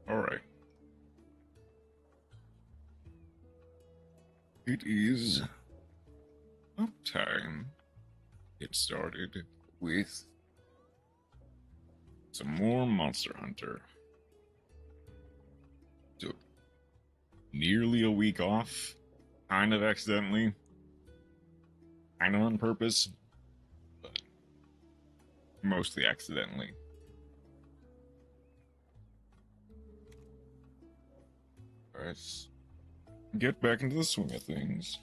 Alright. It is up time. Get started with some more Monster Hunter. Took nearly a week off, kind of accidentally, kind of on purpose, but mostly accidentally. Let's get back into the swing of things.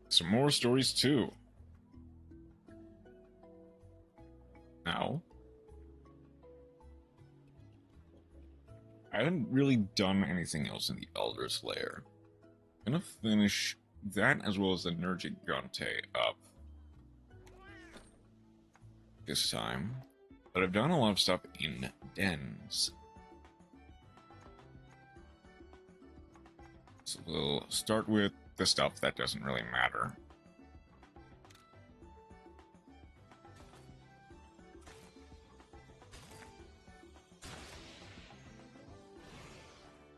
Some more stories too. Now, I haven't really done anything else in the Elder's Lair. I'm gonna finish that as well as the Nergigante up this time. But I've done a lot of stuff in dens. So we'll start with the stuff that doesn't really matter.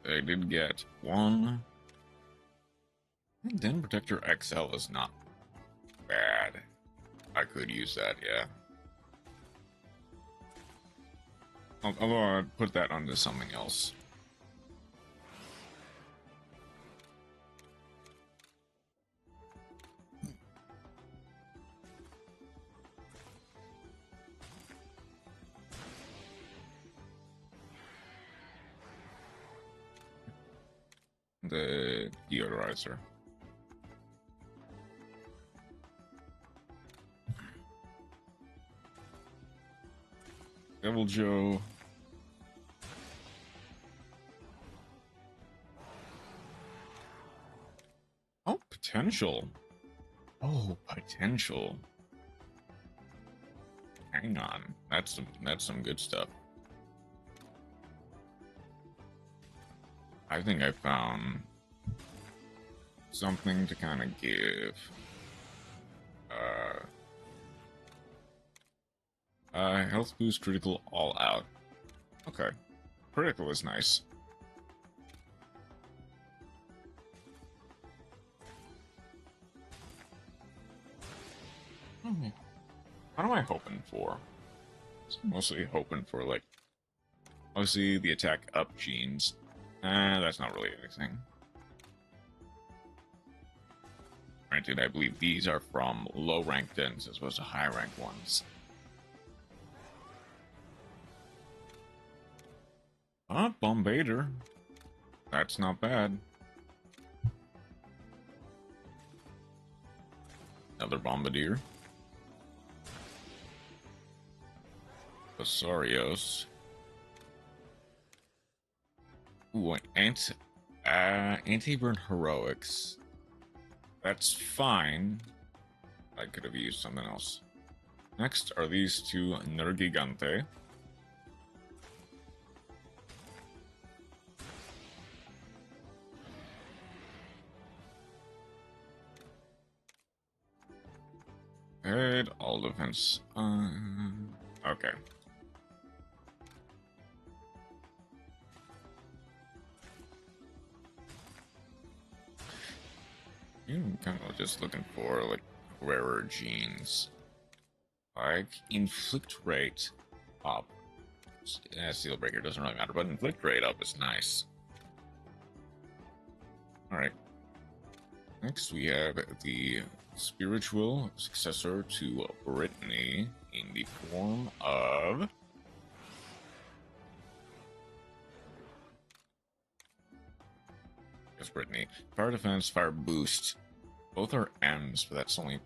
I did get one. Den Protector XL is not bad. I could use that, yeah. Although I'd put that onto something else. The deodorizer. Devil Joe. Oh, potential. Oh, potential. Hang on. That's some good stuff. I think I found something to kind of give health boost critical all out. Okay. Critical is nice. What am I hoping for? I'm mostly hoping for, like, obviously the attack up genes. That's not really anything. Granted, I believe these are from low rank dens as opposed to high rank ones. Bombardier. That's not bad. Another Bombardier. Basarios. Ooh, anti-burn heroics. That's fine. I could have used something else. Next are these two Nergigante. And all defense. Okay. I'm kind of just looking for, like, rarer genes. Like, inflict rate up. Steel breaker doesn't really matter, but inflict rate up is nice. Alright. Next we have the spiritual successor to Brittany in the form of... Brittany. Fire defense, fire boost. Both are M's, but that's only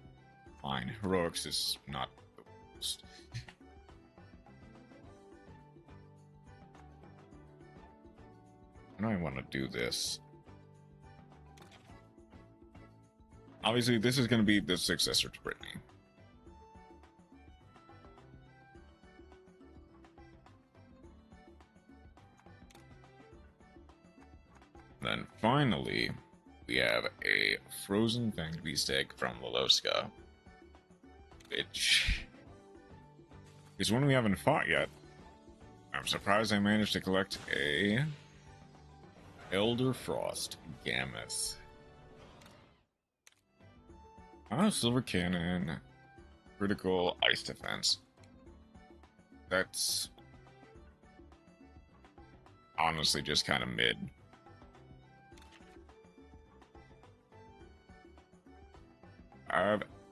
fine. Heroics is not the boost. How do I want to do this? Obviously, this is going to be the successor to Brittany. Then finally, we have a frozen fanged beast egg from Loloska, which is one we haven't fought yet. I'm I'm surprised I managed to collect a Elder Frost Gammoth. Silver Cannon, critical ice defense. That's honestly just kind of mid.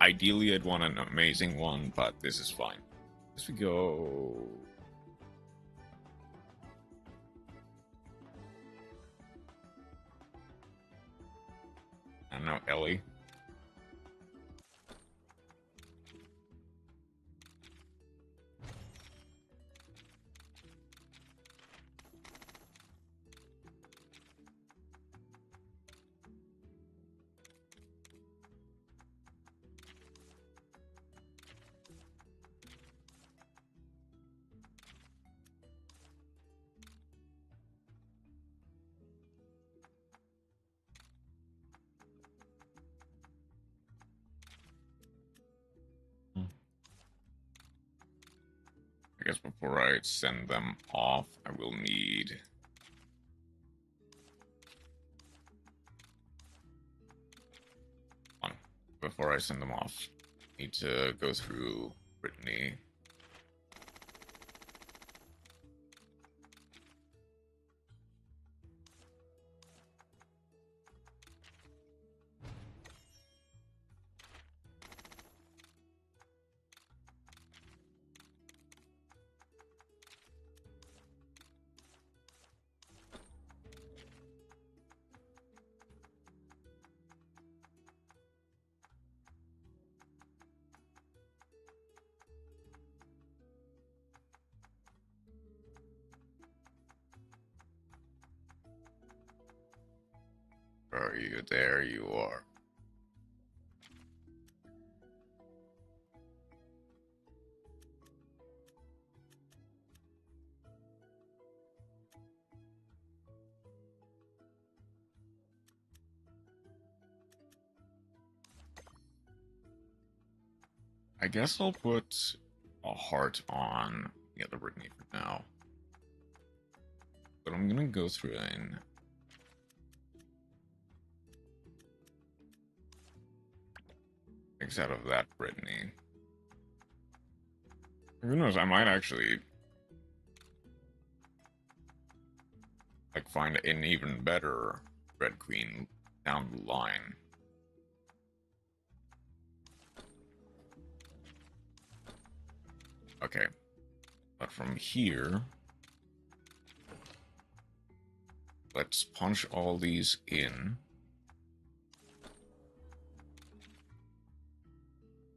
Ideally, I'd want an amazing one, but this is fine. As we go... I don't know, Ellie. I guess before I send them off, I will need... Before I send them off, I need to go through Brittany. Where are you? There you are. I guess I'll put a heart on the other Brittany for now. But I'm gonna go through and X out of that Brittany. Who knows, I might actually like find an even better Red Queen down the line. Okay. But from here, let's punch all these in.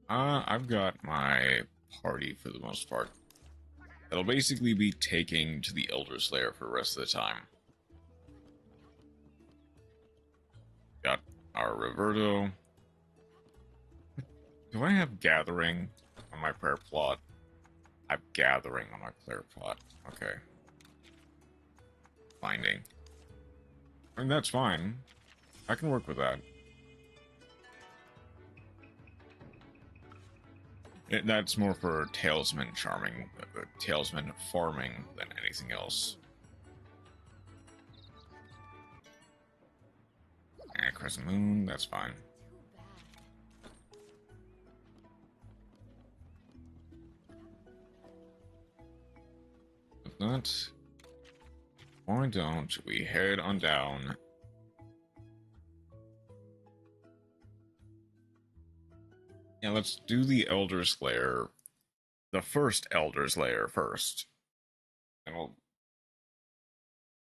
I've got my party for the most part. It'll basically be taking to the Elder Slayer for the rest of the time. Got our Reverto. Do I have Gathering on my prayer plot? I have Gathering on my prayer plot. Okay. Finding. I mean, that's fine. I can work with that. That's more for Talesman charming, Talesman farming than anything else. Crescent Moon, that's fine. With that, why don't we head on down? Yeah, let's do the Elder Slayer, the first Elder Slayer first. And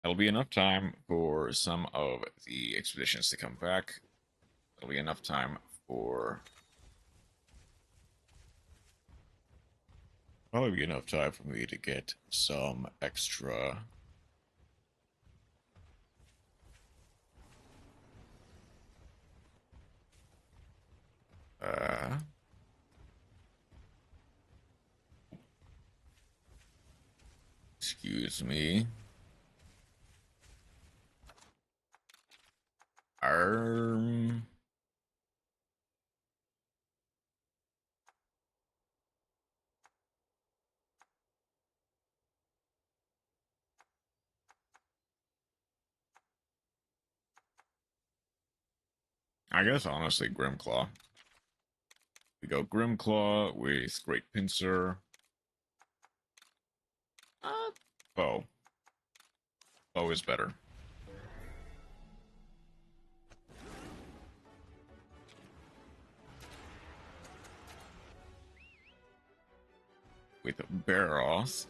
that'll be enough time for some of the expeditions to come back. That'll be enough time for... Probably be enough time for me to get some extra... Excuse me. Um... I guess honestly, Grimclaw. We go Grimclaw with Great Pincer. Bow. Bow is better. With Barroth,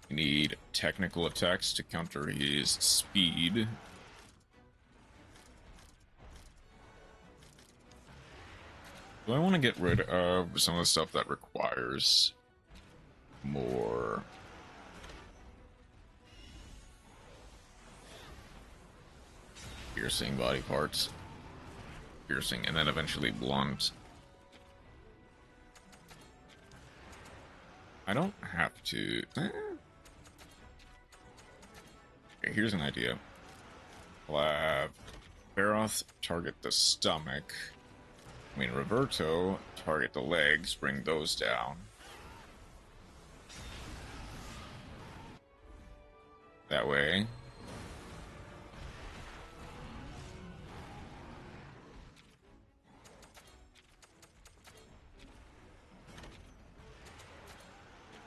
we need technical attacks to counter his speed. Do I want to get rid of some of the stuff that requires more piercing body parts? Piercing, and then eventually blunt. I don't have to... Okay, here's an idea. We'll have Barroth target the stomach. I mean, Roberto target the legs, bring those down. That way.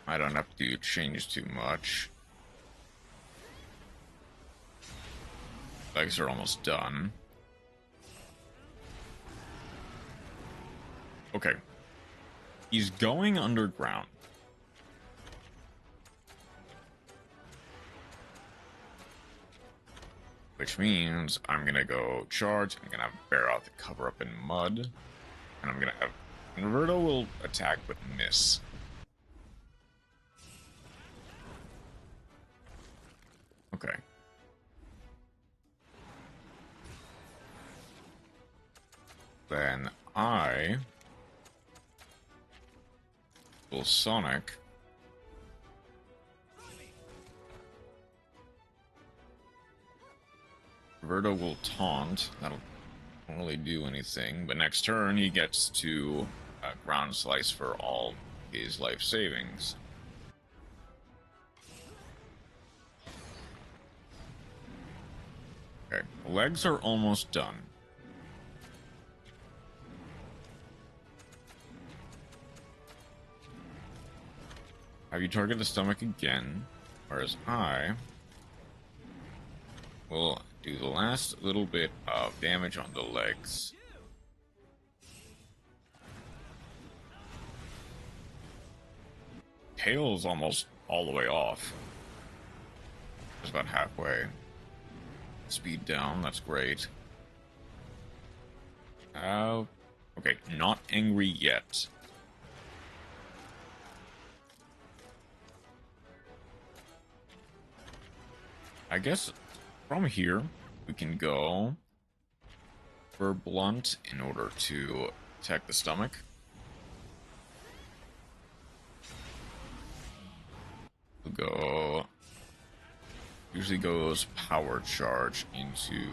I don't have to change too much. Legs are almost done. Okay. He's going underground. Which means I'm gonna go charge, I'm gonna have Barroth cover up in mud, and I'm gonna have... And Roberto will attack but miss. Okay. Then I will Sonic. Roberto will taunt. That'll not really do anything. But next turn he gets to ground slice for all his life savings. Okay, legs are almost done. Have you target the stomach again, whereas I will do the last little bit of damage on the legs. Tail's almost all the way off. It's about halfway. Speed down, that's great. Okay, not angry yet. I guess from here we can go for blunt in order to attack the stomach. We'll go... Usually goes power charge into...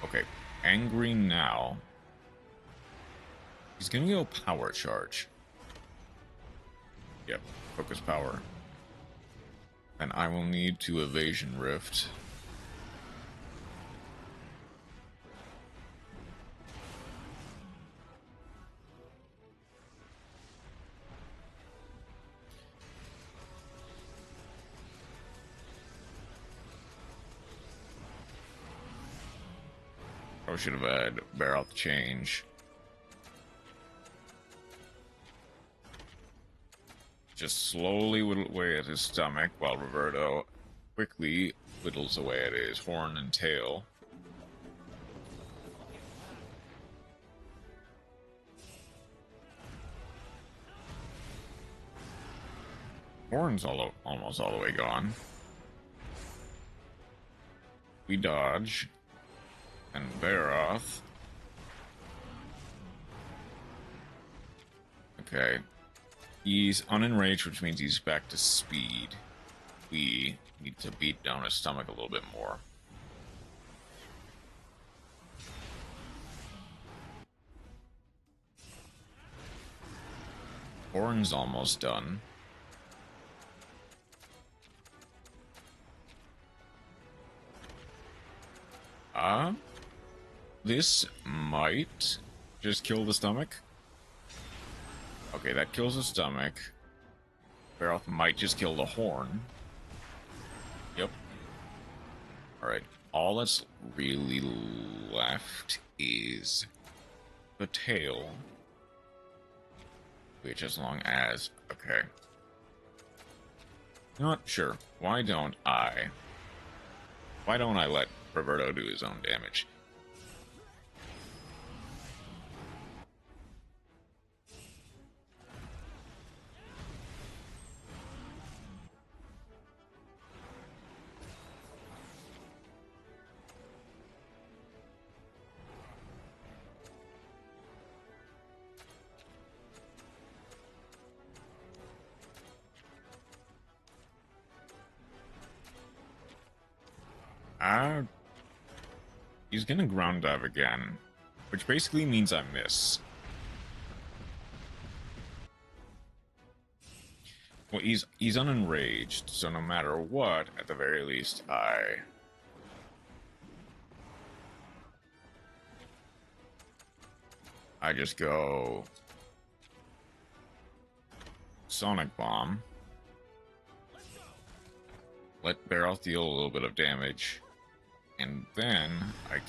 Okay, angry now. He's gonna go power charge. Yep, focus power. And I will need to evasion rift. I should have had barrel change. Just slowly whittle away at his stomach while Roberto quickly whittles away at his horn and tail. Horn's almost all the way gone. We dodge. And Barroth. Okay. He's unenraged, which means he's back to speed. We need to beat down his stomach a little bit more. Horn's almost done. This might just kill the stomach. Okay, that kills the stomach. Barroth might just kill the horn. Yep. Alright, all that's really left is the tail. Which, as long as... Okay. Not sure. Why don't I let Roberto do his own damage? He's gonna ground dive again, which basically means I miss. Well, he's unenraged, so no matter what, at the very least, I just go Sonic Bomb. Let Barrel deal a little bit of damage. And then I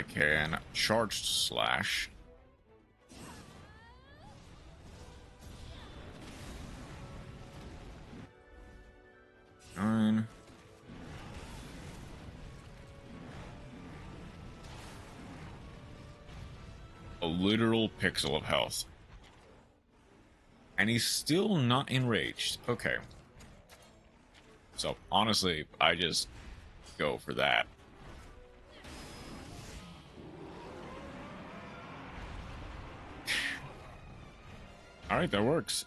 can charge slash. Nine. A literal pixel of health. And he's still not enraged. Okay. So, honestly, I just go for that. Alright, that works.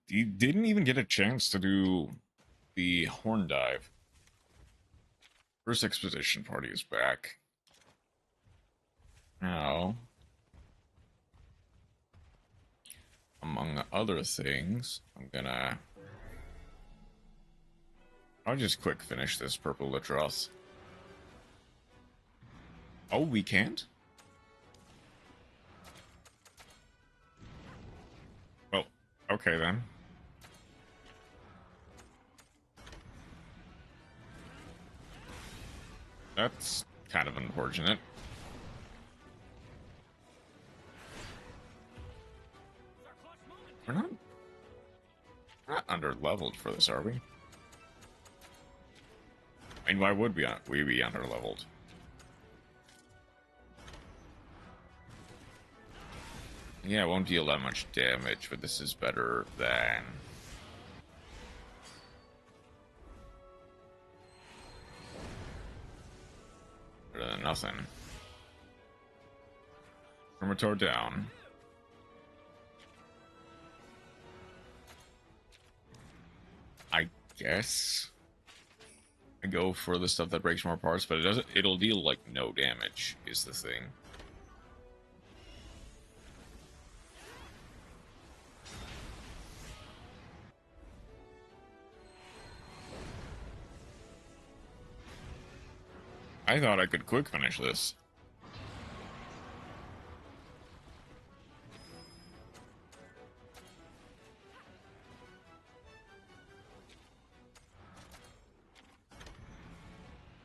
He didn't even get a chance to do the horn dive. First exposition party is back. Now, among other things, I'll just quick finish this purple Litros. Oh, we can't? Well, okay then. That's kind of unfortunate. We're not under-leveled for this, are we? I mean, why would we be under-leveled? Yeah, it won't deal that much damage, but this is better than... better than nothing. Chromator down. I guess I go for the stuff that breaks more parts, but it'll deal like no damage is the thing. I thought I could quick finish this.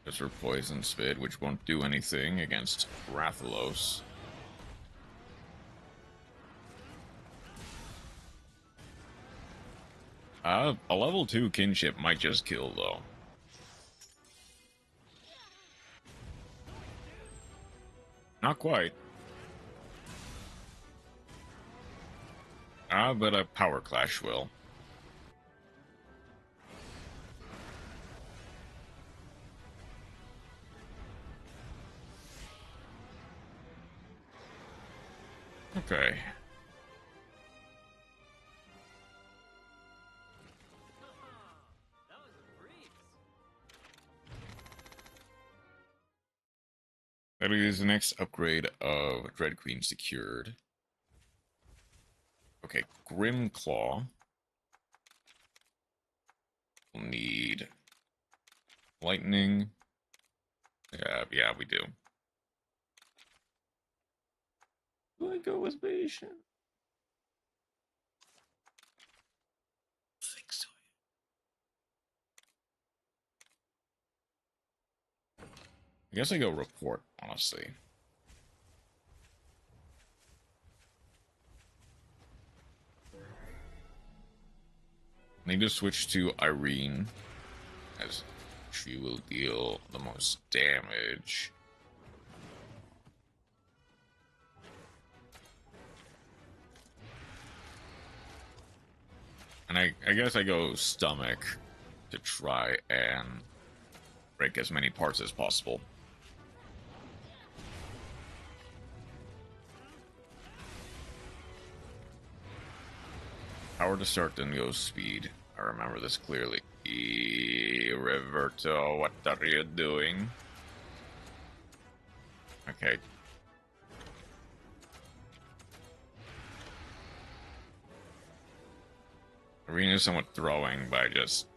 Just for Poison Spit, which won't do anything against Rathalos. A level 2 kinship might just kill, though. Not quite. But a Power Clash will. Okay. That is the next upgrade of Dread Queen secured. Okay, Grim Claw. We'll need lightning. Yeah, we do. Do I go with patient? I think so. I guess I go report, honestly. Need to switch to Irene, as she will deal the most damage. And I guess I go stomach to try and break as many parts as possible. Power to start, then go speed. I remember this clearly. Reverto, what are you doing? Okay. Arena is somewhat throwing by just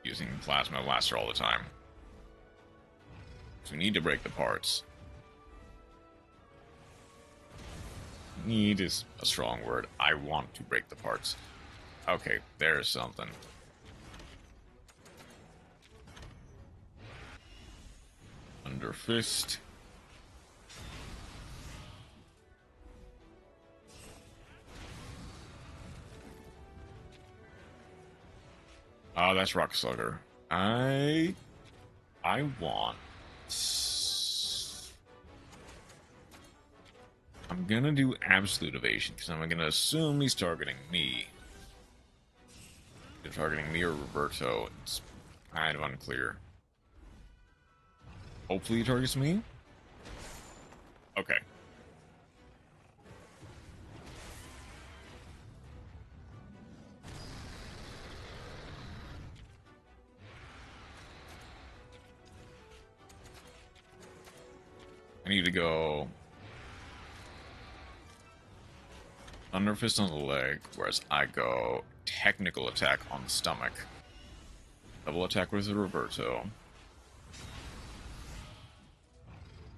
using Plasma Blaster all the time. So we need to break the parts. Need is a strong word. I want to break the parts. Okay, there's something. Under Fist. Oh, that's Rock Slugger. I want... I'm gonna do Absolute Evasion, because I'm gonna assume he's targeting me. They're targeting me or Roberto. It's kind of unclear. Hopefully he targets me? Okay. I need to go Thunder Fist on the leg, whereas I go Technical Attack on the stomach. Double attack with the Roberto.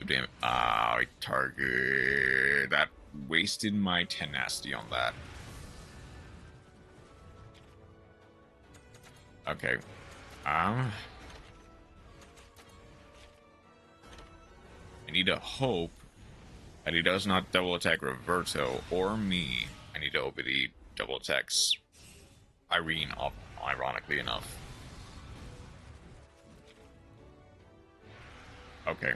Damn it. I target. That wasted my tenacity on that. Okay. I need to hope that he does not double attack Roberto or me. I need to hope that he double attacks Irene, ironically enough. Okay.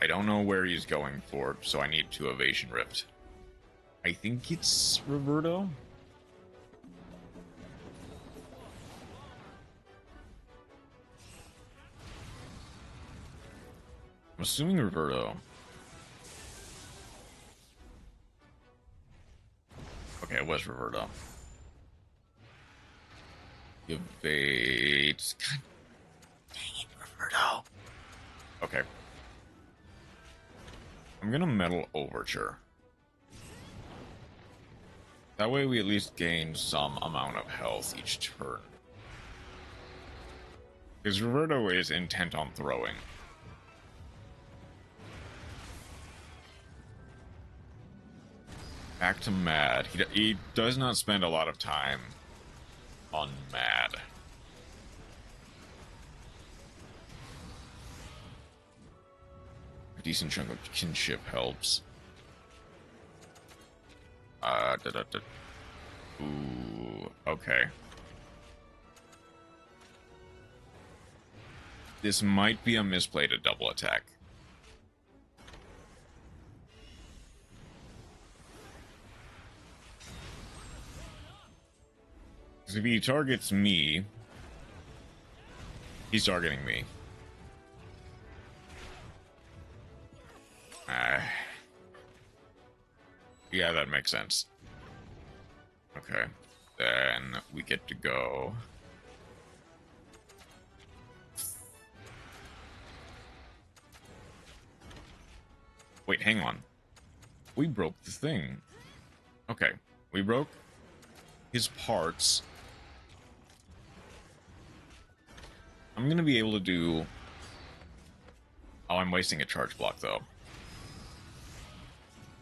I don't know where he's going for, so I need to Evasion Rift. I think it's Roberto? I'm assuming Roberto. Okay, it was Roberto. Evades. God dang it, Roberto. Okay. I'm gonna Metal Overture. That way we at least gain some amount of health each turn. Because Roberto is intent on throwing. Back to Mad. He does not spend a lot of time on Mad. A decent chunk of kinship helps. Ooh, okay. This might be a misplay to double attack. Because if he targets me, he's targeting me. Yeah, that makes sense. Okay. Then we get to go. Wait, hang on. We broke the thing. Okay, we broke his parts. I'm gonna be able to do... Oh, I'm wasting a charge block, though.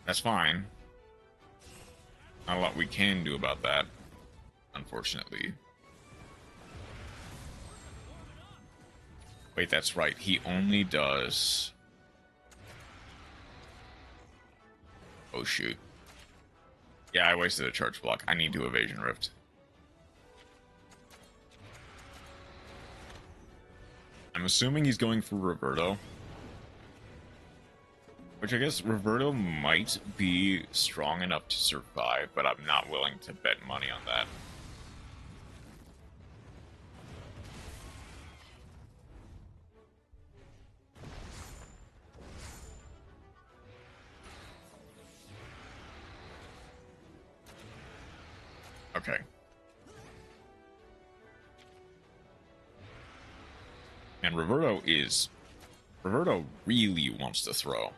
That's fine. Not a lot we can do about that, unfortunately. Wait, that's right. He only does... Oh, shoot. Yeah, I wasted a charge block. I need to Evasion Rift. I'm assuming he's going for Roberto. Which I guess Roberto might be strong enough to survive, but I'm not willing to bet money on that. Okay. And Roberto really wants to throw.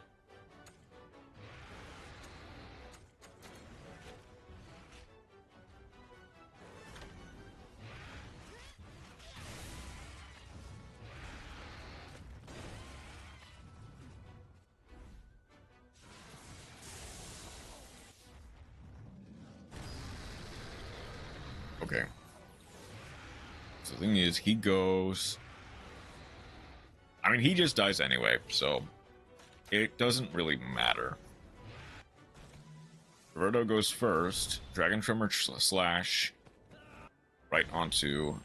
Okay. So the thing is, he goes... I mean, he just dies anyway, so it doesn't really matter. Roberto goes first. Dragon Tremor slash right onto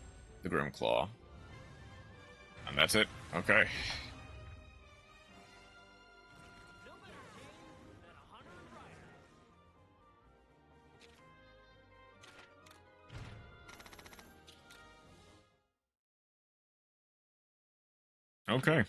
the Grimclaw. And that's it. Okay. Okay.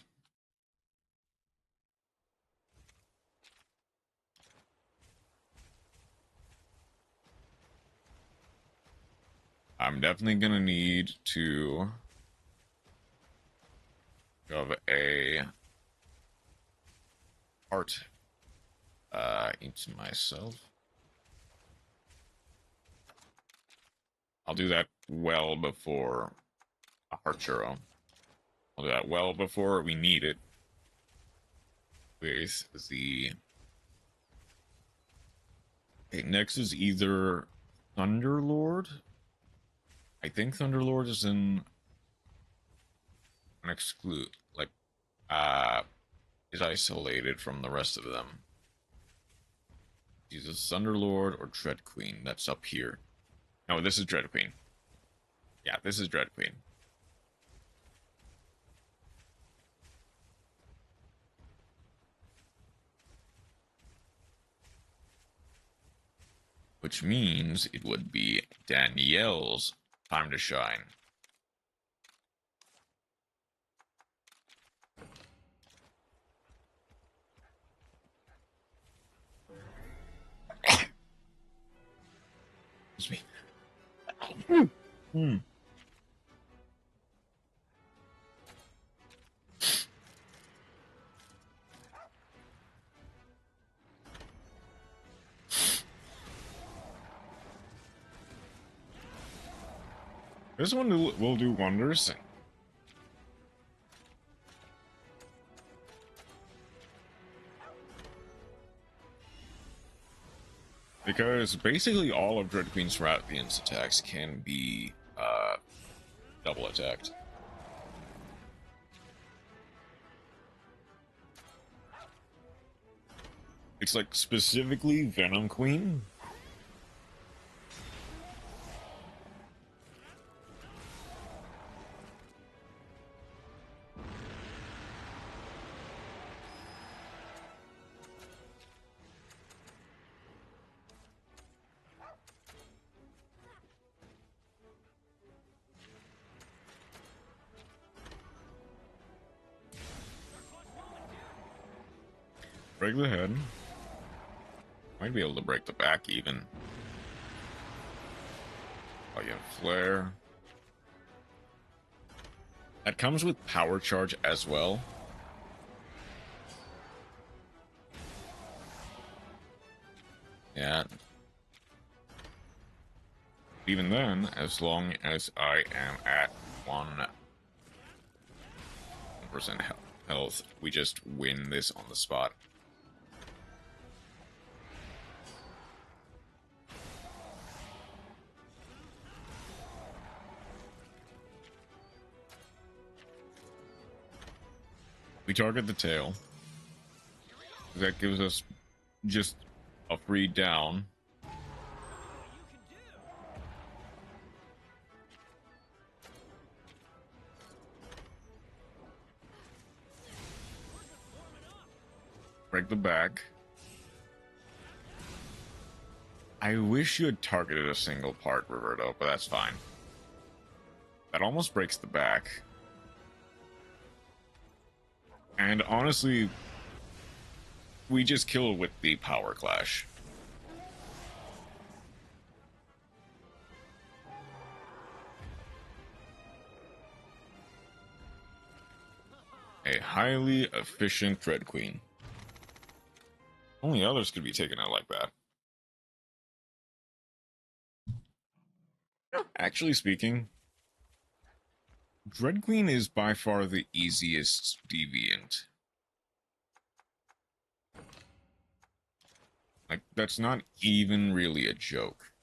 I'm definitely gonna need to shove a heart into myself. I'll do that well before a heart churro. I'll do that well before we need it. With the... Okay, next is either Thunderlord. I think Thunderlord is in an exclude, like, is isolated from the rest of them. He's a Thunderlord or Dread Queen. That's up here. No, this is Dread Queen. Yeah, this is Dread Queen. Which means it would be Danielle's time to shine. Excuse me. This one will do wonders. Because basically all of Dread Queen's Rathian's attacks can be double attacked. It's like specifically Venom Queen. Break the head. Might be able to break the back even. Oh, you have flare. That comes with power charge as well. Yeah. Even then, as long as I am at 1% health, we just win this on the spot. We target the tail. That gives us just a free down. Break the back. I wish you had targeted a single part, Roberto, but that's fine. That almost breaks the back. And honestly, we just kill with the power clash. A highly efficient Dread Queen. Only others could be taken out like that. Actually speaking, Dread Queen is by far the easiest deviant. Like, that's not even really a joke.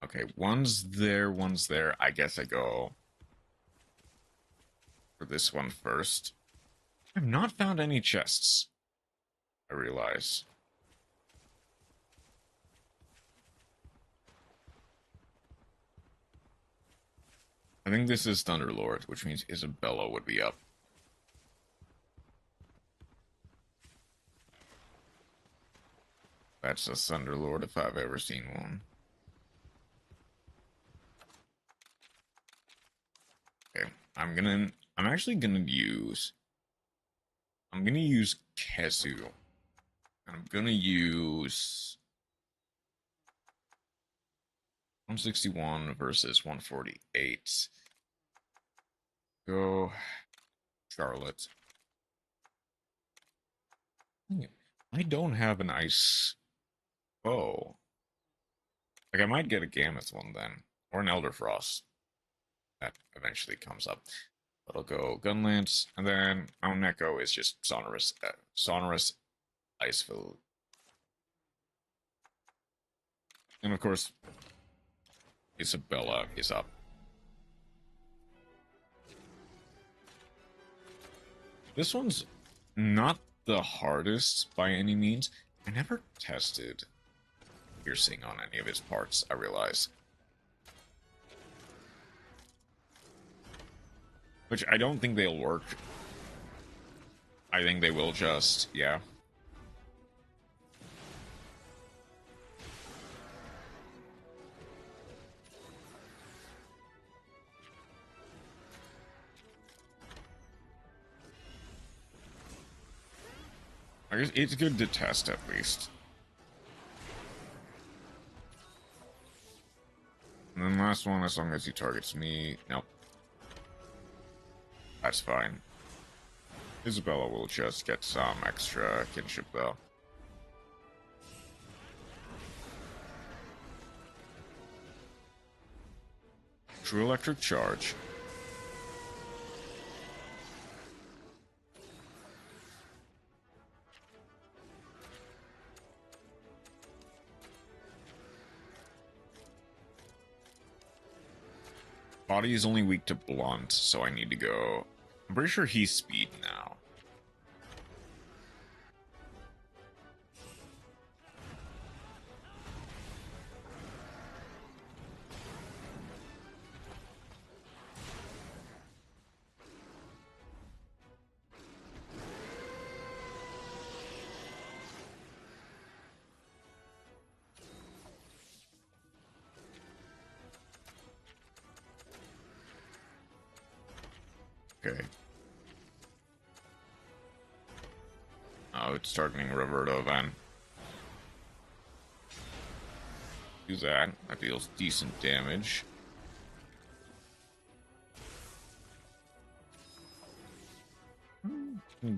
Okay, one's there, one's there. I guess I go for this one first. I've not found any chests, I realize. I think this is Thunderlord, which means Isabella would be up. That's a Thunderlord if I've ever seen one. Okay, I'm actually gonna use Kezu. I'm gonna use 161 versus 148. Go Scarlet. I don't have an ice bow. Like, I might get a Gammoth one then, or an Elder Frost. That eventually comes up. But I'll go Gunlance, and then our Neko is just sonorous Icefield. And of course, Isabella is up. This one's not the hardest by any means. I never tested piercing on any of his parts, I realize. Which I don't think they'll work. I think they will just, yeah. I guess it's good to test at least. And then last one, as long as he targets me, nope. That's fine. Isabella will just get some extra kinship though. True electric charge. Body is only weak to blunt, so I need to go. I'm pretty sure he's speed now. Okay. Oh, it's targeting Roberto then. Do that. That deals decent damage.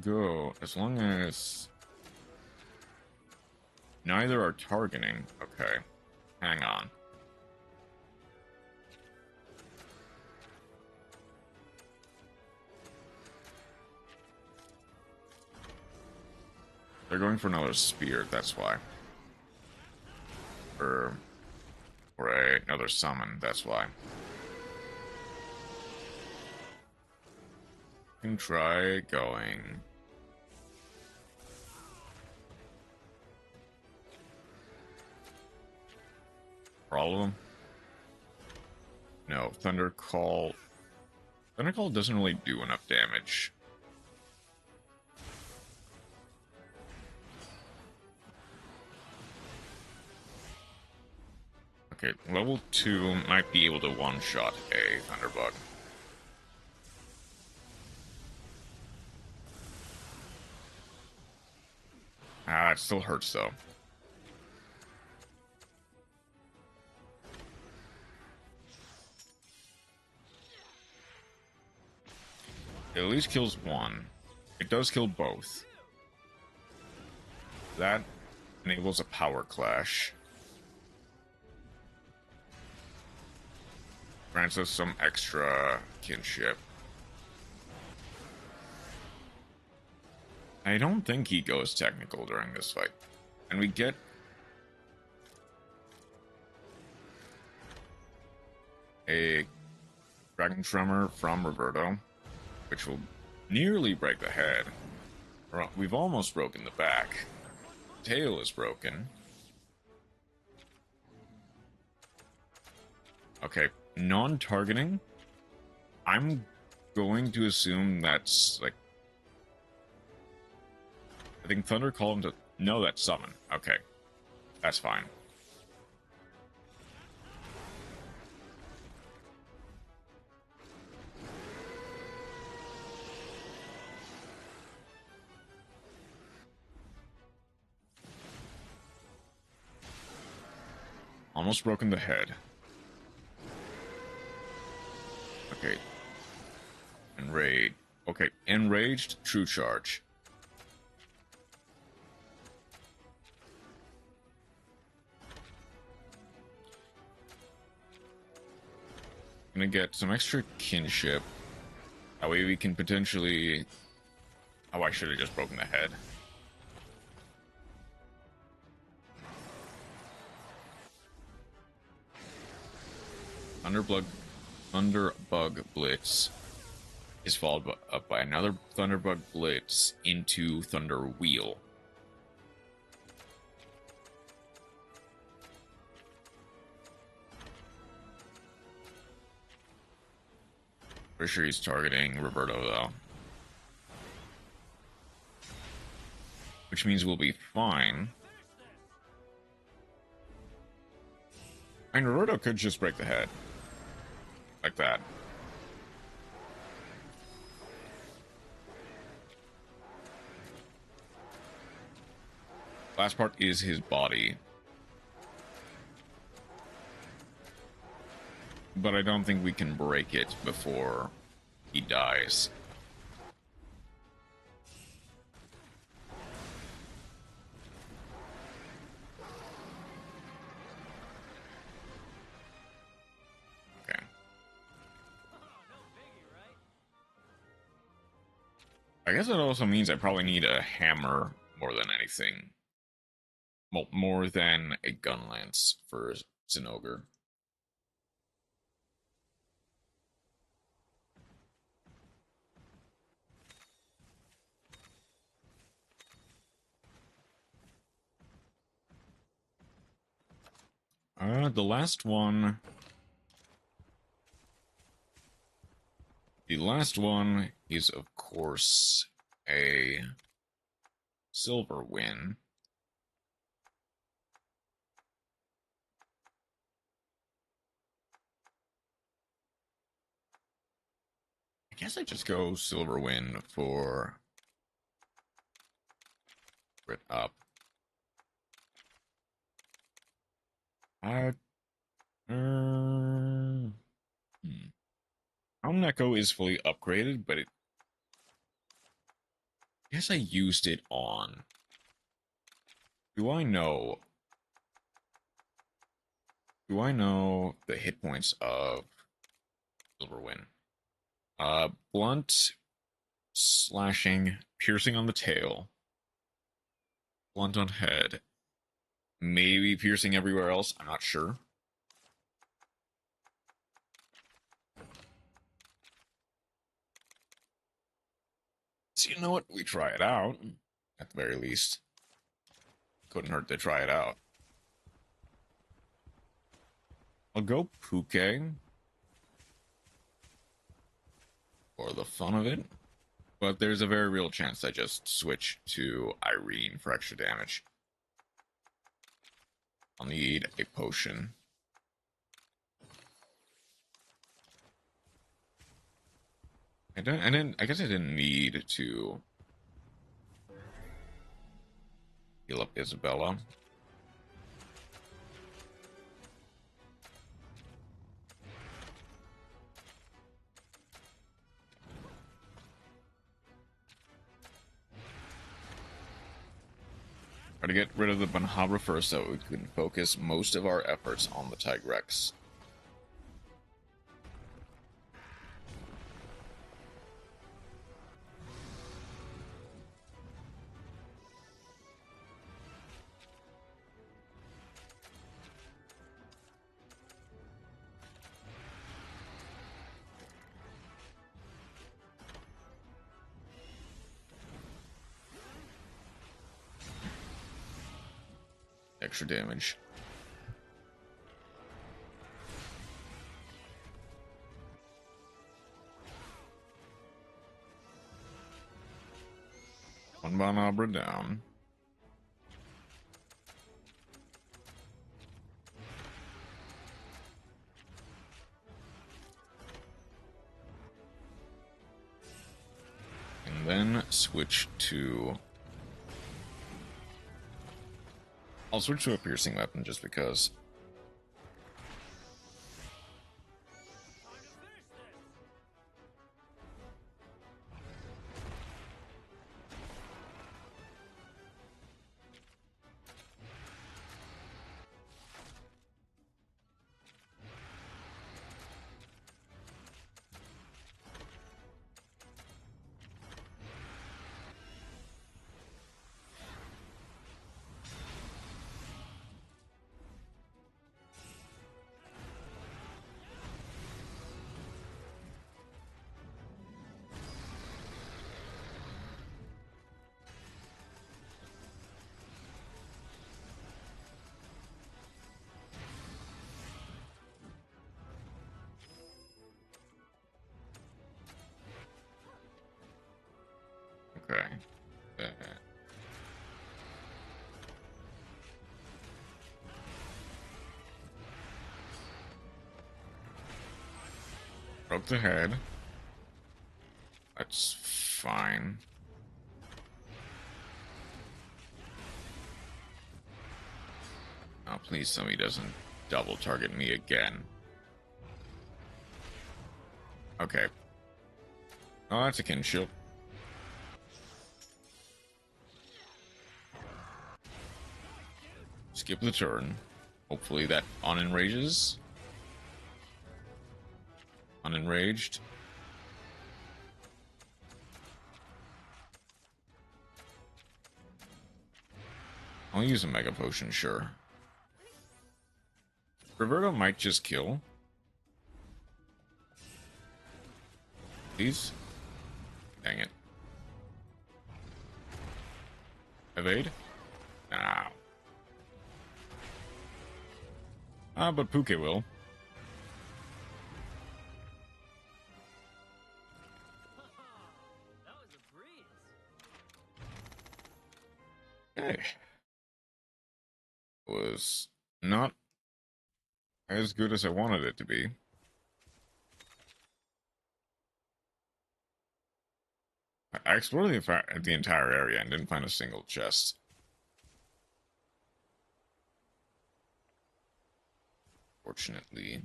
Go. As long as Neither are targeting. Okay. Hang on. They're going for another spear, that's why. Or another summon, that's why. Can try going. For all of them? No, Thunder Call. Thunder Call doesn't really do enough damage. Okay, level 2 might be able to one-shot a Thunderbug. Ah, it still hurts though. It at least kills one. It does kill both. That enables a power clash. Grants us some extra kinship. I don't think he goes technical during this fight. And we get... a Dragon Tremor from Roberto, which will nearly break the head. We've almost broken the back. Tail is broken. Okay, non-targeting. I'm going to assume that's like... I think Thunder called him to... No, that's summon. Okay. That's fine. Almost broken the head. Okay. Enraged. Okay, enraged, true charge. Gonna get some extra kinship. That way we can potentially... Oh, I should have just broken the head. Thunderbug Blitz is followed up by another Thunderbug Blitz into Thunder Wheel. For sure he's targeting Roberto, though. Which means we'll be fine. And Roberto could just break the head. Like that. Last part is his body. But I don't think we can break it before he dies. Okay. I guess it also means I probably need a hammer more than anything. Well, more than a gun lance for Zinogre. The last one... The last one is, of course, a Silverwyn. I guess I just go Silverwyn for it up. Neko is fully upgraded, but I guess I used it on Do I know? Do I know the hit points of Silverwyn? Blunt, slashing, piercing on the tail, blunt on head, maybe piercing everywhere else. I'm not sure. So you know what? We try it out. At the very least. Couldn't hurt to try it out. I'll go Puke for the fun of it. But there's a very real chance I just switch to Irene for extra damage. I'll need a potion. I guess I didn't need to heal up Isabella. Try to get rid of the Banhabra first so we can focus most of our efforts on the Tigrex. Extra damage. One Banhabra down. And then switch to... I'll switch to a piercing weapon just because. Okay. Broke the head. That's fine. Oh, please somebody doesn't double target me again. Okay. Oh, that's a kin shield. Skip the turn. Hopefully that unenrages. Unenraged. I'll use a Mega Potion, sure. Roberto might just kill. Please? Dang it. Evade? Nah. But Puke will. Okay. Was not as good as I wanted it to be. I explored the entire area and didn't find a single chest. Fortunately.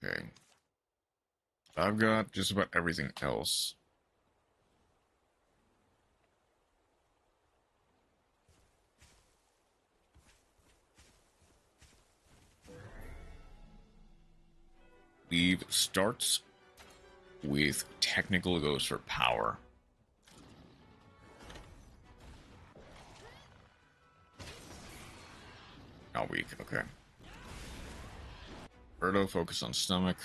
Okay. I've got just about everything else. Leave starts with technical goes for power. Not weak, okay. Birdo, focus on stomach.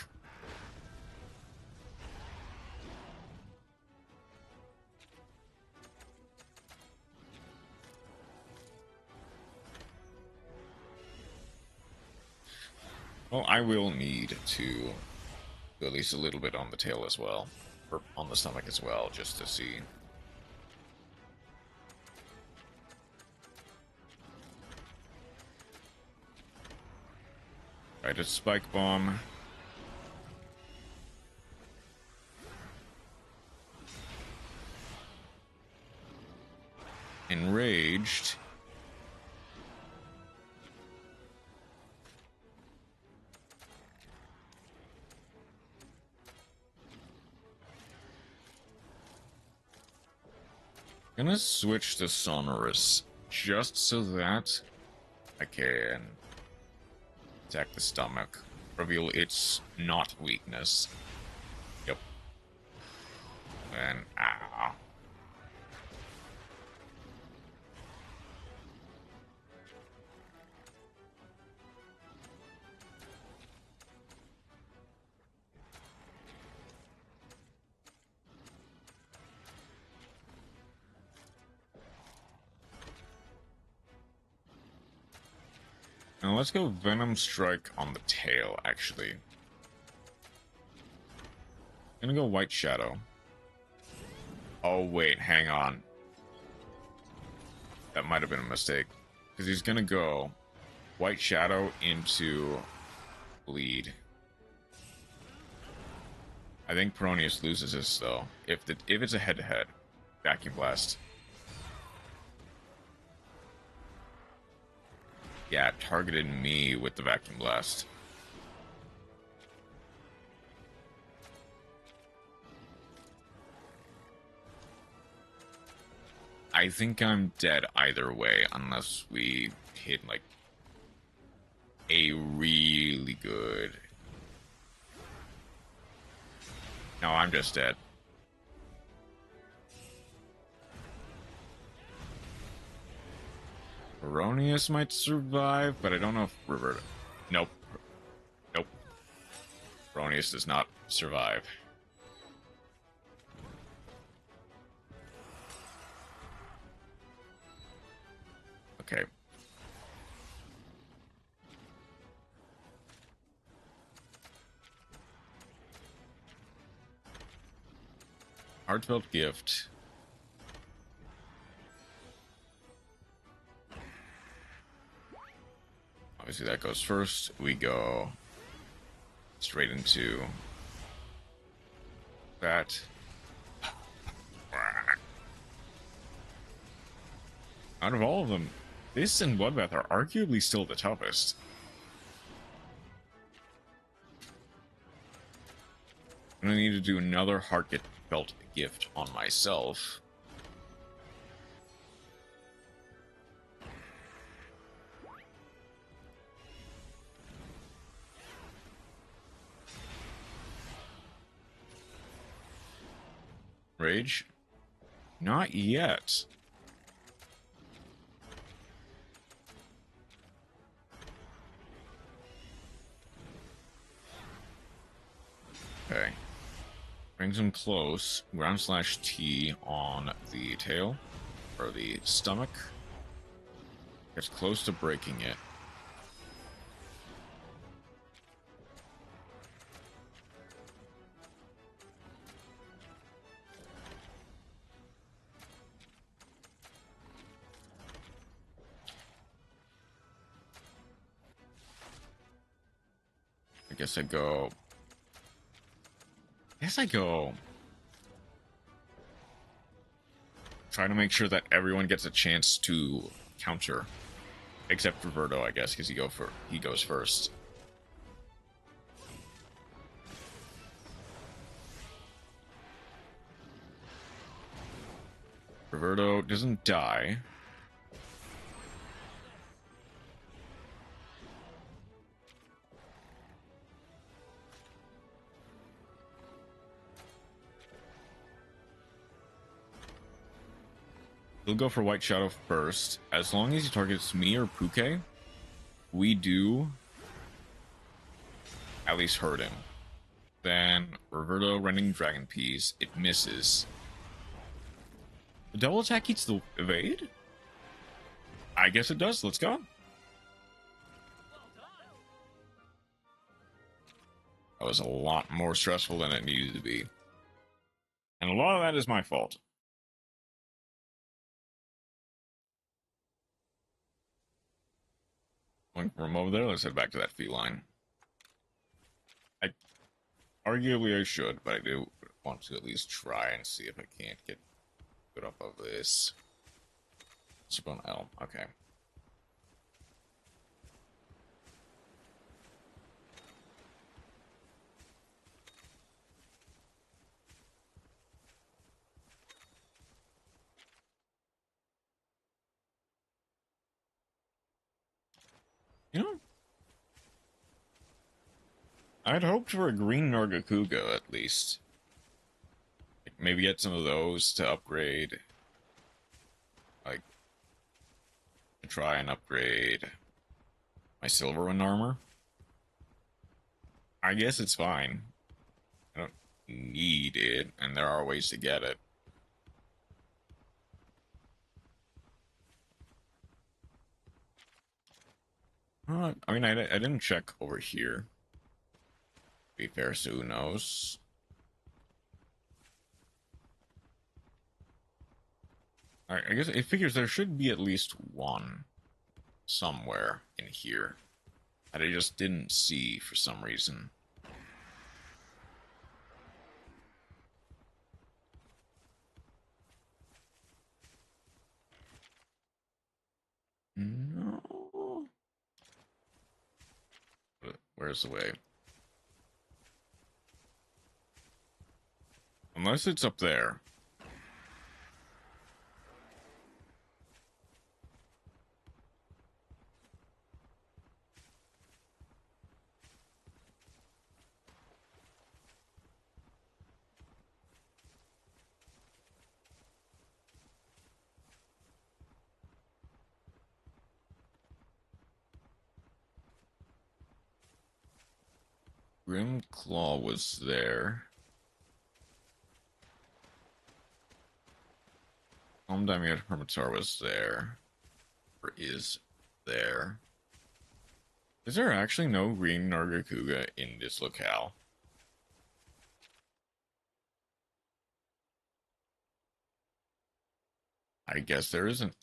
Well, I will need to go at least a little bit on the tail as well. Or on the stomach as well, just to see. Right, a spike bomb. Enraged. Gonna switch to sonorous just so that I can attack the stomach. Reveal its not weakness. Yep. And ah. Now let's go Venom Strike on the tail, actually. Gonna go White Shadow. Oh, wait, hang on. That might have been a mistake. Because he's gonna go White Shadow into Bleed. I think Peronius loses this, though. If it's a head-to-head. Vacuum Blast. Yeah, it targeted me with the Vacuum Blast. I think I'm dead either way, unless we hit, like, a really good... No, I'm just dead. Erroneous might survive, but I don't know if Roberta... Nope. Nope. Erroneous does not survive. Okay. Heartfelt Gift. Obviously that goes first. We go straight into that. Out of all of them, this and Bloodbath are arguably still the toughest. I'm gonna need to do another Heartfelt Gift on myself. Rage? Not yet. Okay. Brings him close. Ground slash T on the tail. Or the stomach. Gets close to breaking it. I guess I go... Try to make sure that everyone gets a chance to counter. Except for Verdo, I guess, because he goes first. Roberto doesn't die. He'll go for White Shadow first. As long as he targets me or Puke, we do at least hurt him. Then Roberto running Dragon Peas. It misses. The double attack eats the evade? I guess it does. Let's go. That was a lot more stressful than it needed to be. And a lot of that is my fault. From over there, let's head back to that feline. Arguably I should, but I do want to at least try and see if I can't get good off of this. Spawn L, okay. You know, I'd hoped for a green Nargacuga at least. Like maybe get some of those to upgrade. Like, to try and upgrade my Silverwind armor. I guess it's fine. I don't need it, and there are ways to get it. I mean, I didn't check over here. To be fair, so who knows? Alright, I guess it figures there should be at least one somewhere in here that I just didn't see for some reason. No. Where's the way? Unless it's up there. Grim Claw was there. Calm Diamond Hermitar was there. Or is there. Is there actually no green Nargacuga in this locale? I guess there isn't.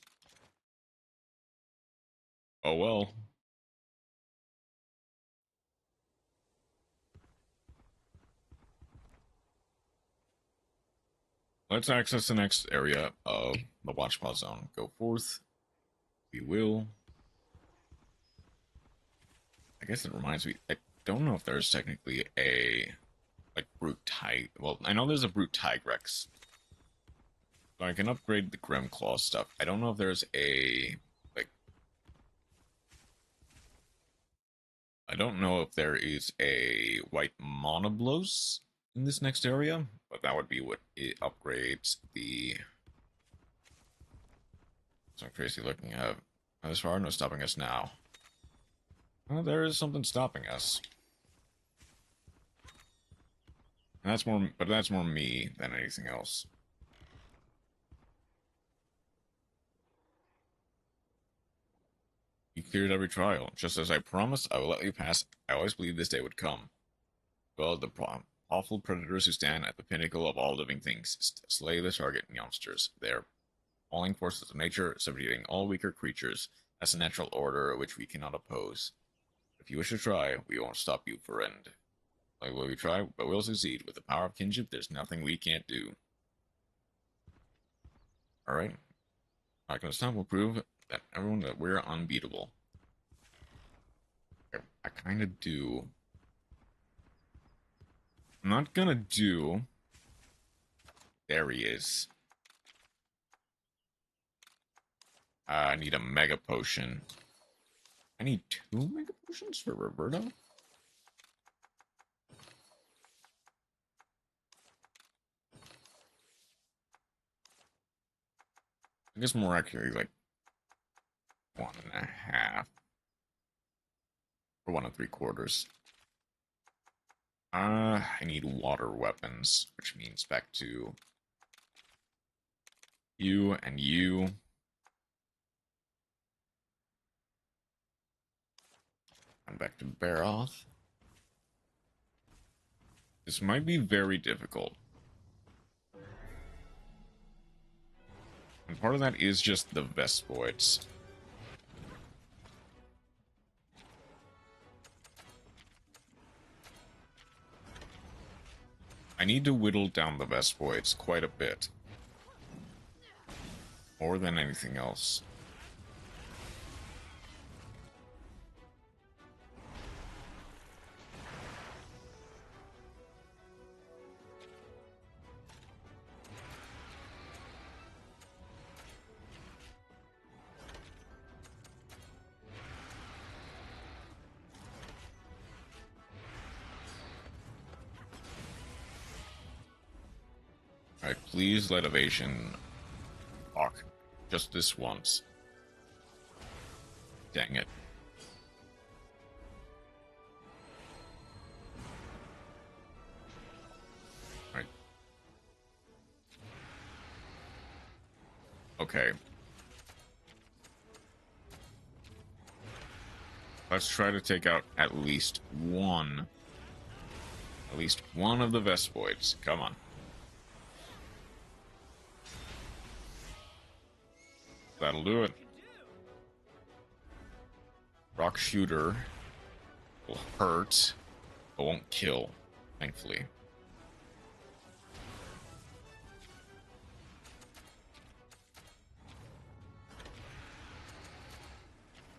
Oh well. Let's access the next area of the Watch Pause Zone. Go forth. We will. I guess it reminds me, I don't know if there's technically a, like, Brute Tig. Well, I know there's a Brute Tigrex. So I can upgrade the Grim Claw stuff. I don't know if there's a, like, I don't know if there is a White Monoblos in this next area, but that would be what it upgrades the... So crazy looking at. As far, no stopping us now. Well, there is something stopping us. And that's more, but that's more me than anything else. You cleared every trial. Just as I promised, I will let you pass. I always believed this day would come. Well, the awful predators who stand at the pinnacle of all living things slay the target monsters. They're falling forces of nature, subjugating all weaker creatures. That's a natural order which we cannot oppose. If you wish to try, we won't stop you, friend. Like, will we try? But we'll succeed. With the power of kinship, there's nothing we can't do. Alright. Not gonna stop. We'll prove that everyone that we're unbeatable. I kind of do. I'm not gonna do. There he is. I need a mega potion. I need 2 mega potions for Roberto? I guess more accurately, like 1.5. Or 1 3/4. I need water weapons, which means back to you and you. And back to Baroth. This might be very difficult. And part of that is just the Vespoids. I need to whittle down the Vespoids quite a bit. More than anything else. Alright, please let evasion walk. Just this once. Dang it. Alright. Okay. Let's try to take out at least one. At least one of the Vespoids. Come on. That'll do it. Rock Shooter will hurt, but won't kill, thankfully.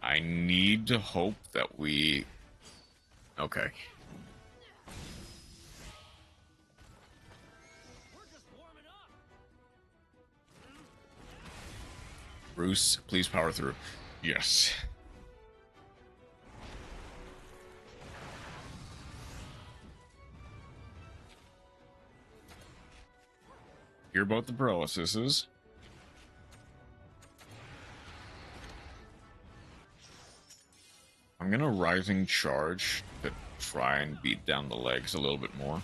I need to hope that we... Okay. Bruce, please power through. Yes. Hear about the paralyses. I'm gonna Rising Charge to try and beat down the legs a little bit more.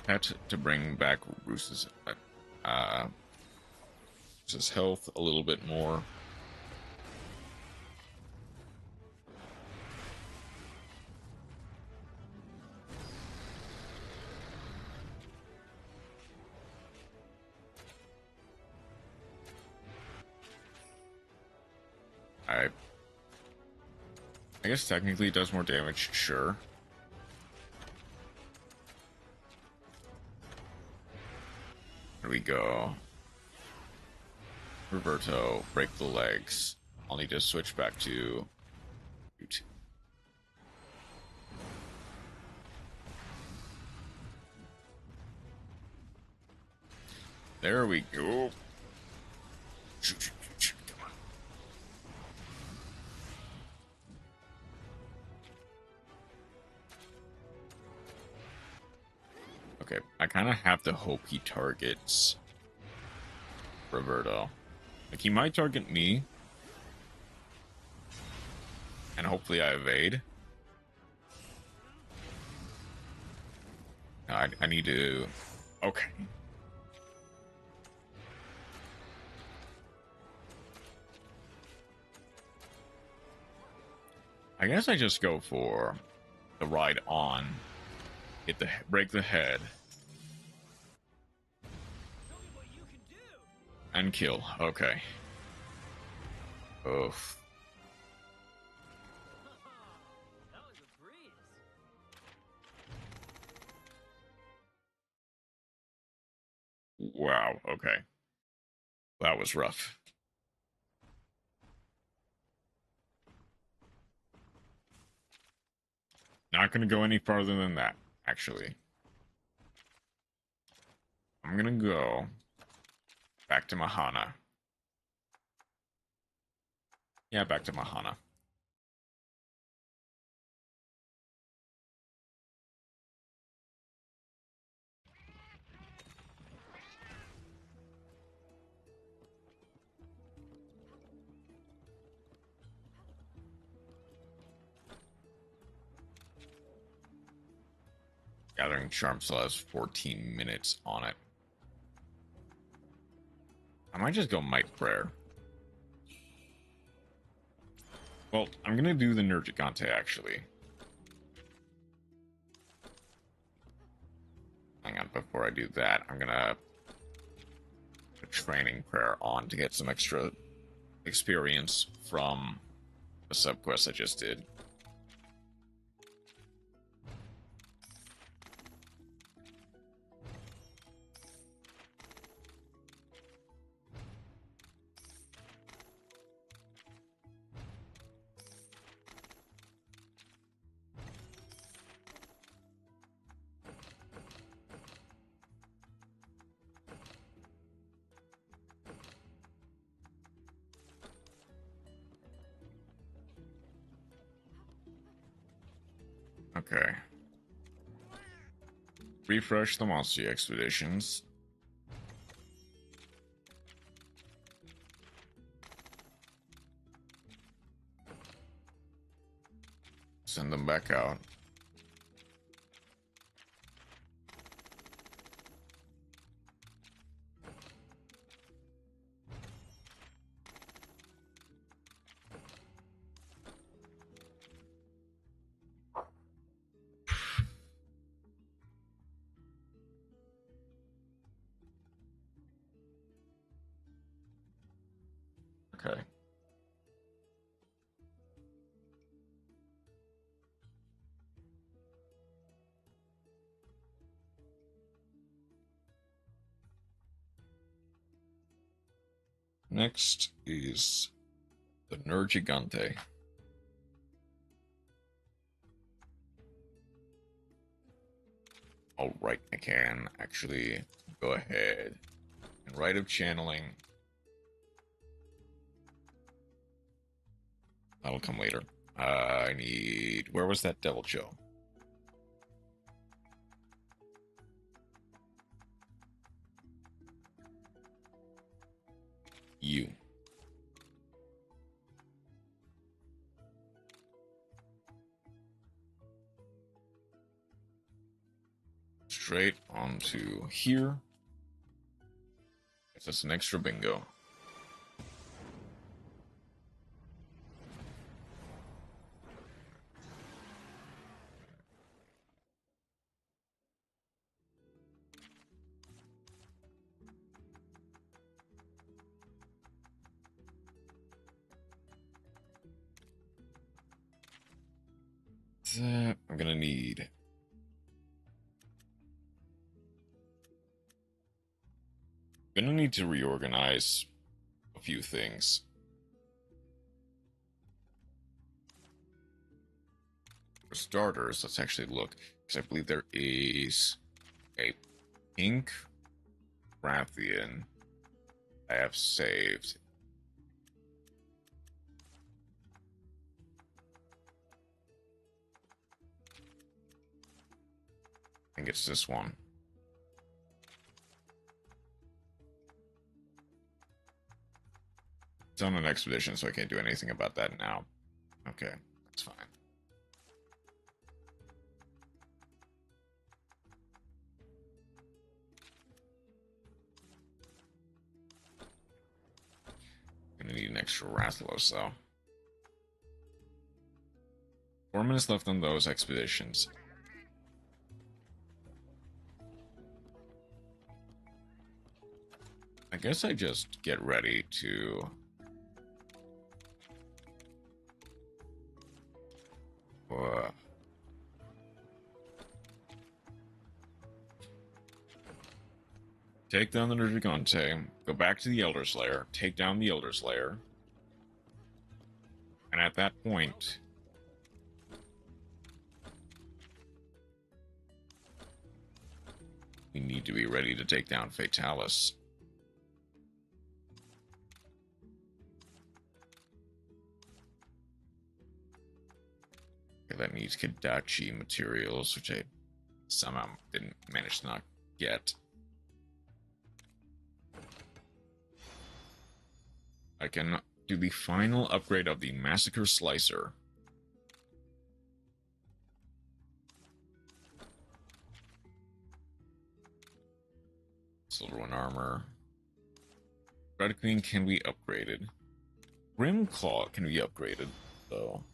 Pet to bring back Bruce's health a little bit more. I guess technically it does more damage, sure. There we go. Roberto, break the legs. I'll need to switch back to YouTube. There we go. Shoot. Come on. Okay, I kind of have to hope he targets Roberto. Like, he might target me. And hopefully I evade. I need to... Okay. I guess I just go for the ride on. Break the head. And kill. Okay. Oof. Wow, okay. That was rough. Not gonna go any farther than that. Actually, I'm gonna go back to Mahana. Yeah, back to Mahana. Gathering Charm still has 14 minutes on it. I might just go Might Prayer. Well, I'm gonna do the Nergigante, actually. Hang on, before I do that, I'm gonna put Training Prayer on to get some extra experience from the subquest I just did. Okay. Refresh the monster expeditions. Send them back out. Okay. Next is the Nergigante. All right, I can actually go ahead and Rite of Channeling. That'll come later. I need... Where was that Devil Joe? You. Straight onto here. It's just an extra bingo. That I'm gonna need. Gonna need to reorganize a few things. For starters, let's actually look, because I believe there is a pink Rathian I have saved. I think it's this one. It's on an expedition, so I can't do anything about that now. Okay, that's fine. Gonna need an extra Rathalos, though. 4 minutes left on those expeditions. I guess I just get ready to... take down the Nergigante, go back to the Elder's Lair, take down the Elder's Lair, and at that point... We need to be ready to take down Fatalis. Okay, that needs Kadachi materials, which I somehow didn't manage to not get. I can do the final upgrade of the Massacre Slicer. Silver One armor. Red Queen can be upgraded. Grimclaw can be upgraded, though.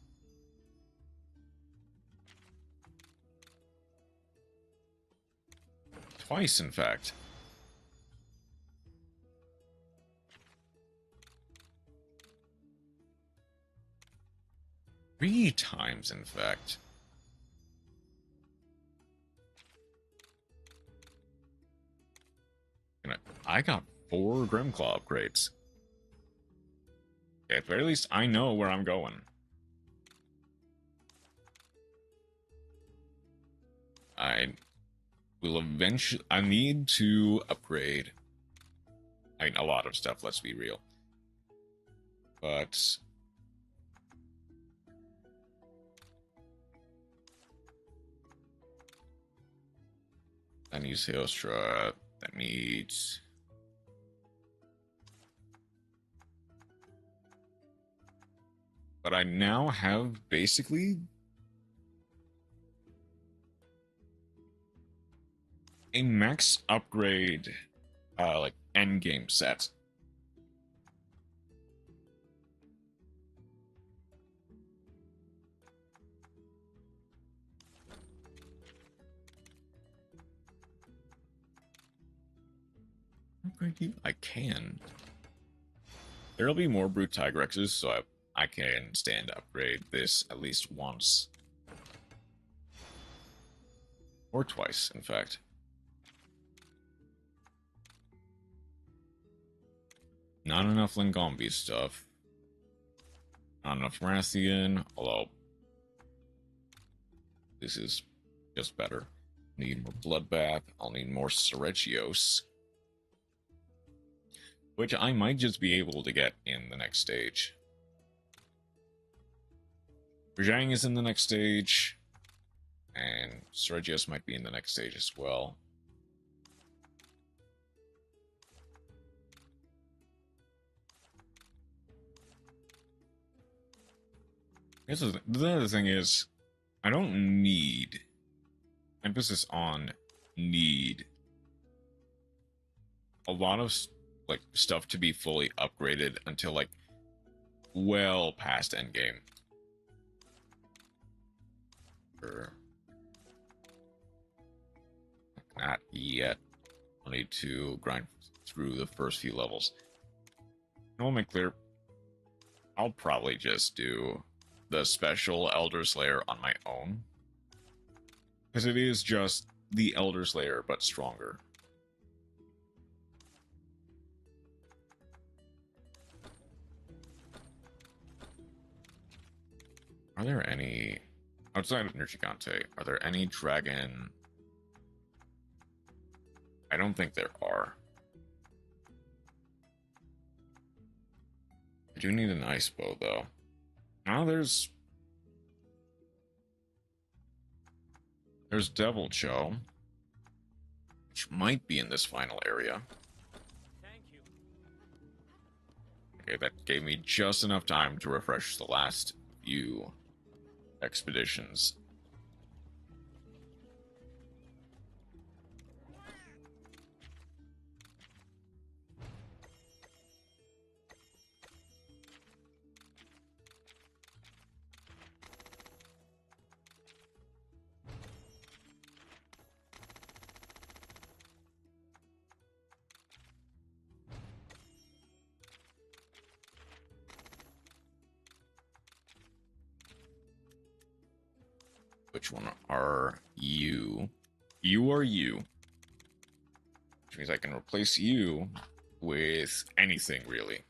Twice, in fact. Three times, in fact. I got 4 Grimclaw upgrades. At the very least, I know where I'm going. I will eventually... I need to upgrade... I mean, a lot of stuff, let's be real. But... that needs Hailstra. That needs... but I now have basically a max upgrade, like endgame set. I can. There'll be more Brute Tigrexes, so I can stand to upgrade this at least once. Or twice, in fact. Not enough Lingombi stuff. Not enough Rathian, although this is just better. Need more Bloodbath. I'll need more Seregios, which I might just be able to get in the next stage. Rajang is in the next stage, and Seregios might be in the next stage as well. The other thing is, I don't need, emphasis on need, a lot of like stuff to be fully upgraded until like well past endgame. Not yet. I'll need to grind through the first few levels. I'll make clear, I'll probably just do the special Elder Slayer on my own, because it is just the Elder Slayer but stronger. Are there any, outside of Nergigante, are there any dragon? I don't think there are. I do need an ice bow, though. Now there's Devil Cho, which might be in this final area. Thank you. Okay, that gave me just enough time to refresh the last few expeditions. Which one are you? You are you. Which means I can replace you with anything, really.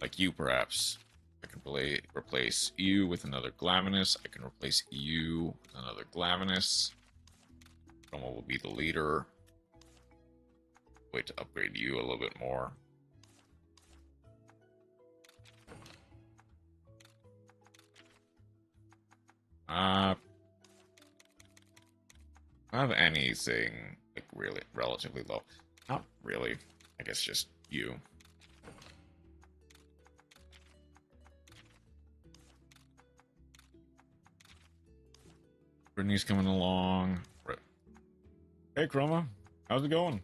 Like you, perhaps. I can replace you with another Glavenus. I can replace you with another Glavenus. Chroma will be the leader. Wait to upgrade you a little bit more. I don't have anything like really relatively low. Not really. I guess just you. Brittany's coming along. Hey, Chroma. How's it going?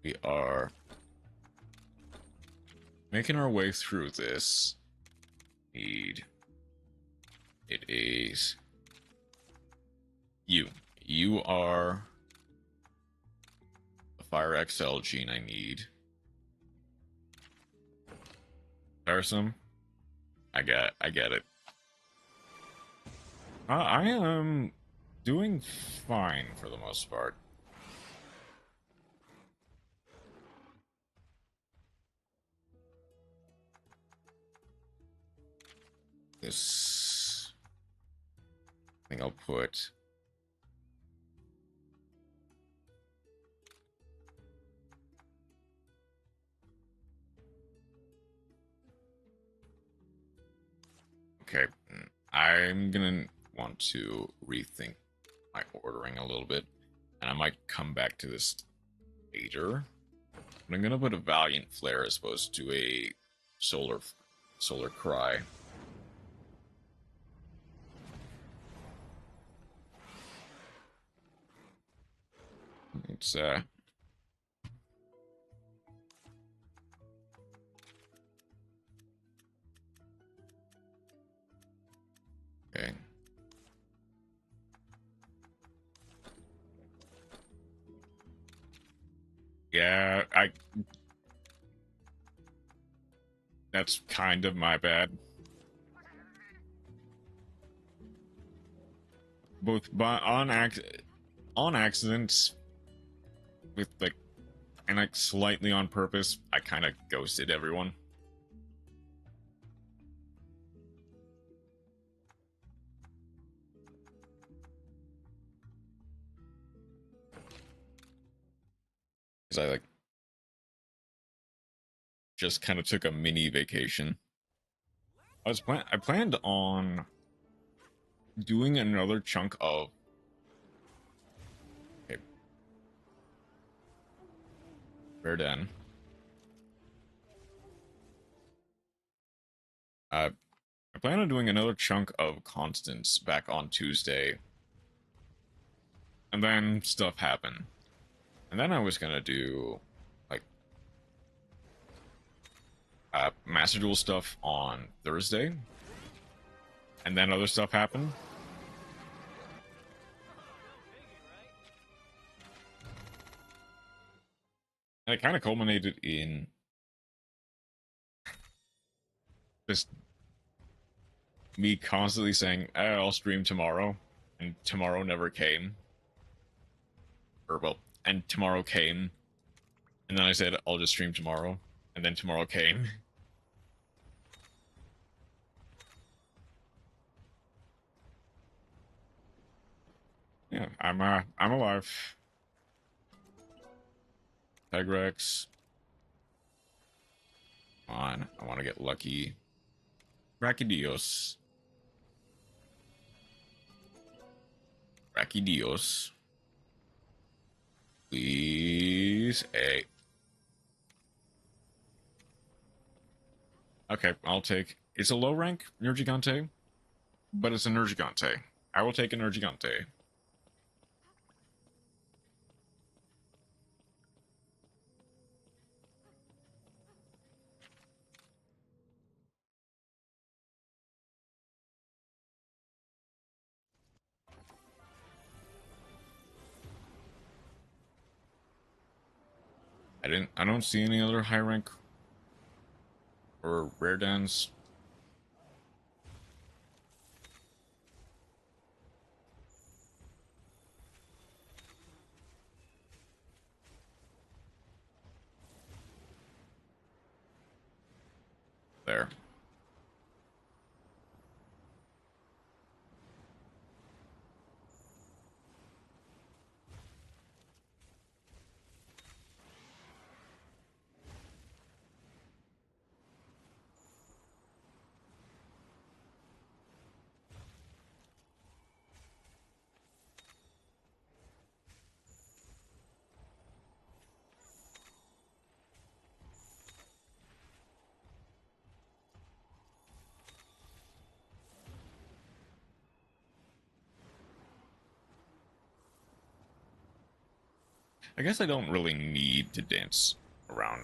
We are making our way through this. It is you. You are the Fire XL gene I need. Tiresome. I get it. I am doing fine for the most part. This I think I'll put okay. I'm gonna want to rethink my ordering a little bit, and I might come back to this later. But I'm gonna put a Valiant Flare as opposed to a Solar Cry. It's okay. Yeah, that's kind of my bad. Both on accident, with and slightly on purpose, I kind of ghosted everyone. Because I just kind of took a mini vacation. I planned on doing another chunk of Verden. I plan on doing another chunk of Constance back on Tuesday. And then stuff happened. And then I was gonna do Master Duel stuff on Thursday. And then other stuff happened. And it kind of culminated in just me constantly saying, I'll stream tomorrow. And tomorrow never came. And tomorrow came. And then I said, I'll just stream tomorrow. And then tomorrow came. Yeah, I'm alive. Tigrex. Come on, I want to get lucky. Rakidios. Rakidios. Please. Hey. Okay, I'll take... It's a low rank Nergigante, but it's a Nergigante. I will take a Nergigante. I don't see any other high rank or rare dance. There. I guess I don't really need to dance around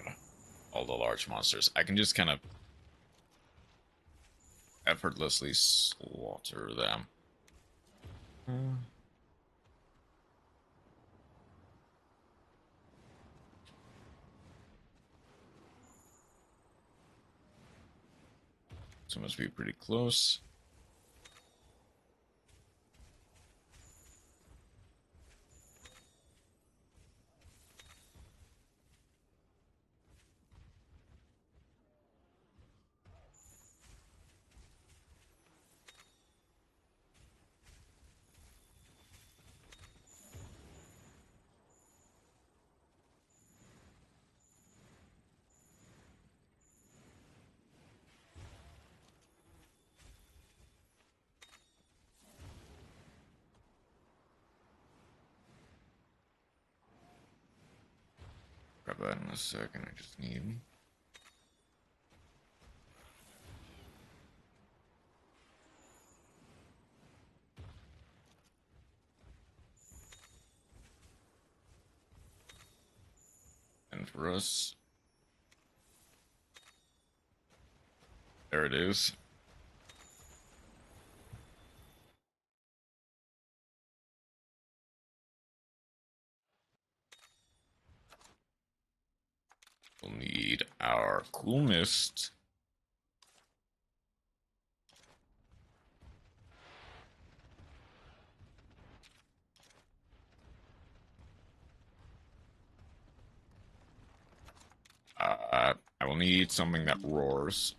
all the large monsters. I can just kind of effortlessly slaughter them. So it must be pretty close. Grab that in a second. I just need. And for us, there it is. We'll need our cool mist. I will need something that roars.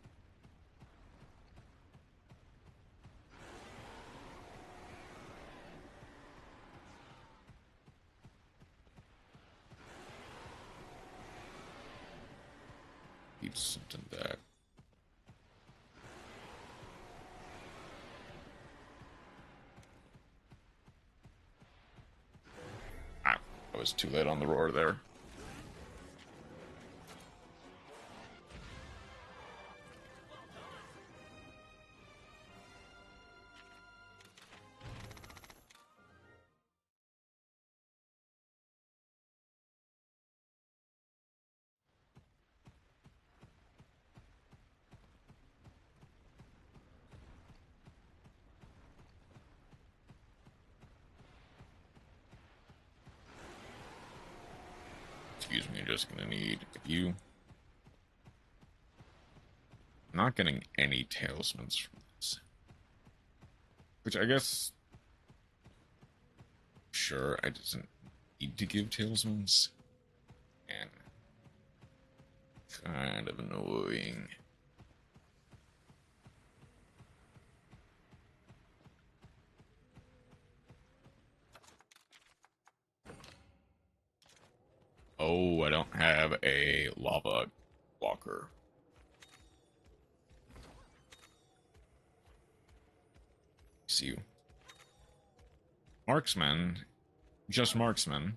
Need something that. Ah, I was too late on the roar there. Excuse me, I'm just gonna need you. I'm not getting any talismans from this. Which I guess. Sure, I doesn't need to give talismans. And kind of annoying. Oh, I don't have a lava blocker. See you. Marksman. Just marksman.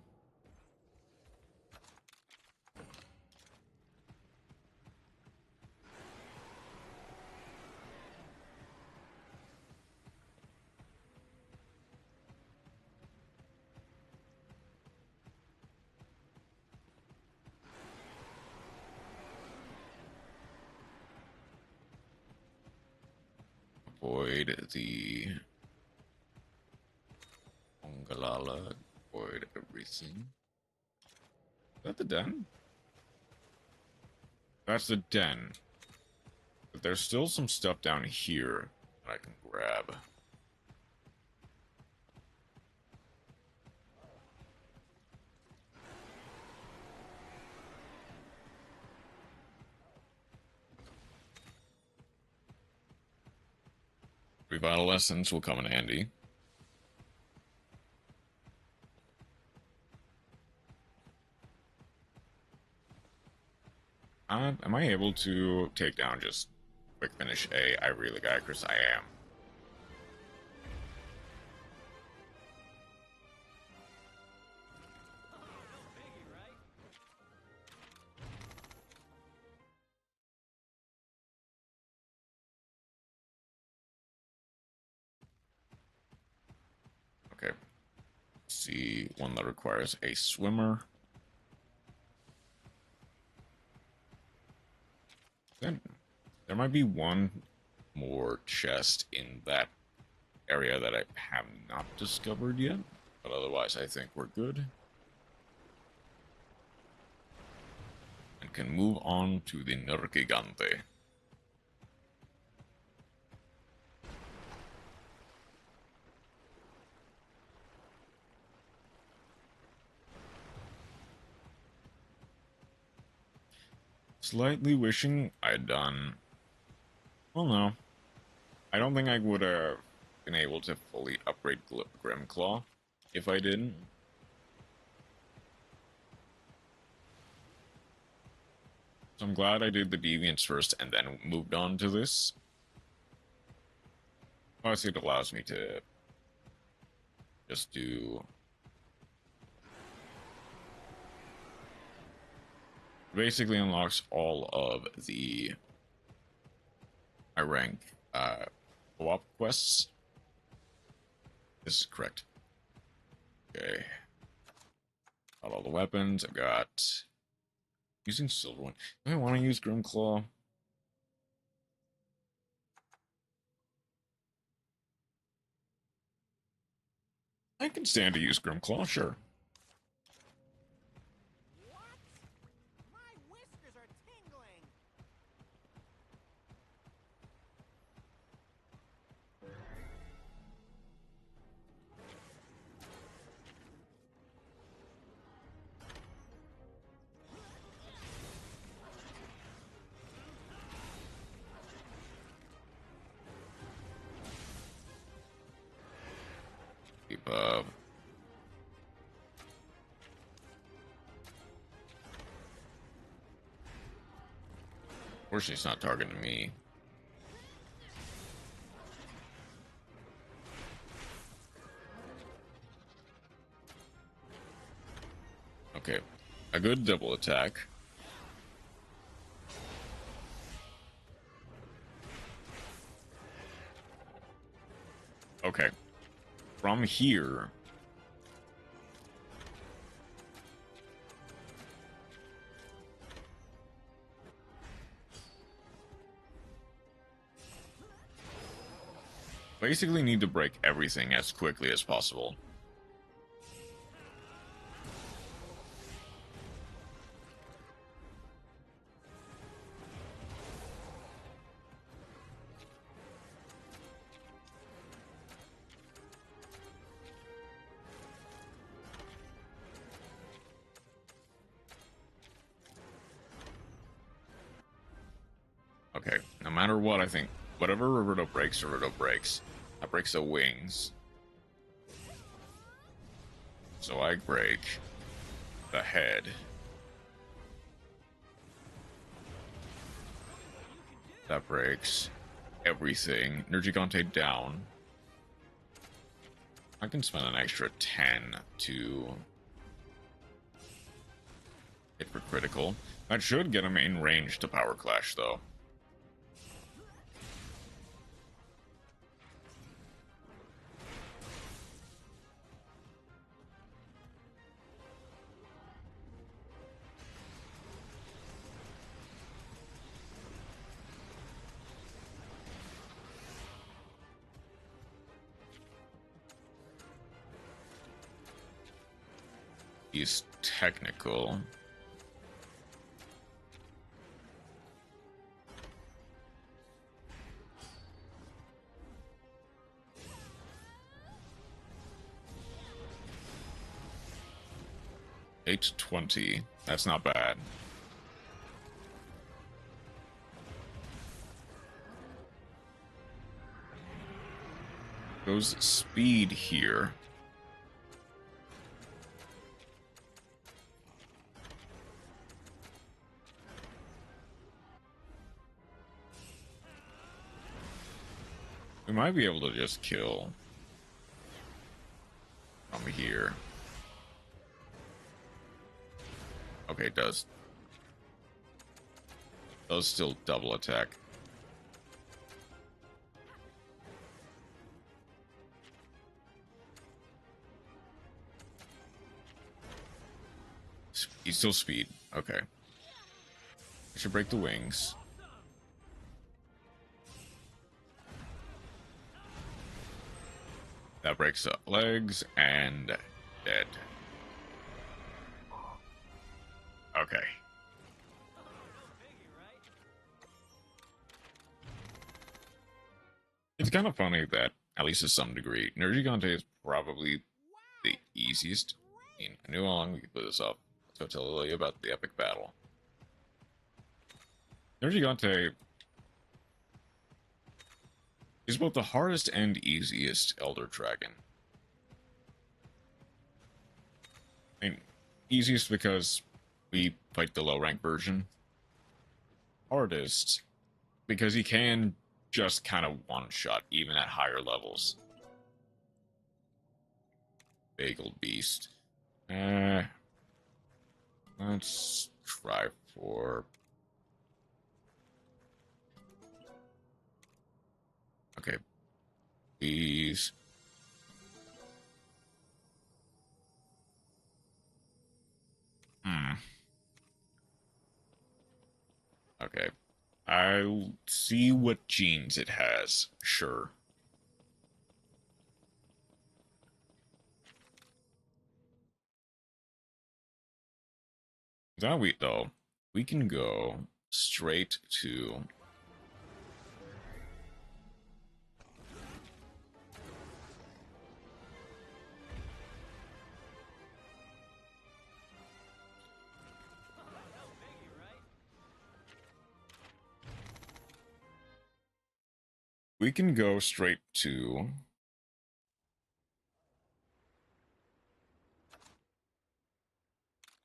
Avoid the Ongalala. Avoid everything. Is that the den? That's the den. But there's still some stuff down here that I can grab. Revital Essence will come in handy. Am I able to take down just quick finish A? I really got Chris. I am. Okay. Let's see one that requires a swimmer. Then there might be one more chest in that area that I have not discovered yet, but otherwise I think we're good. And can move on to the Nergigante. Slightly wishing I'd done... Well, no. I don't think I would have been able to fully upgrade Grimclaw if I didn't. So I'm glad I did the Deviants first and then moved on to this. Obviously, it allows me to just do... Basically unlocks all of the high rank co-op quests. This is correct. Okay. Got all the weapons. I've got... Using Silverwyn. Do I want to use Grimclaw? I can stand to use Grimclaw, sure. Keep up. Fortunately, it's not targeting me. Okay, a good double attack. Okay, from here... Basically need to break everything as quickly as possible. Okay, no matter what, I think whatever Riverdo breaks, that breaks the wings. So I break the head. That breaks everything. Nergigante down. I can spend an extra 10 to hit for critical. That should get him in range to Power Clash, though. He's technical. $820. That's not bad. Goes speed here. We might be able to just kill from here. Okay, it does still double attack. He's still speed. Okay. I should break the wings. That breaks up legs and dead. Okay. It's kind of funny that, at least to some degree, Nergigante is probably the easiest. I mean, I knew how long we could put this up. So tell you about the epic battle. Nergigante is both the hardest and easiest Elder Dragon. I mean, easiest because we fight the low rank version. Hardest because he can just kind of one-shot even at higher levels. Bagel Beast. Let's try for... Okay. Please. Okay. I'll see what genes it has. Sure. That though, we can go straight to... We can go straight to...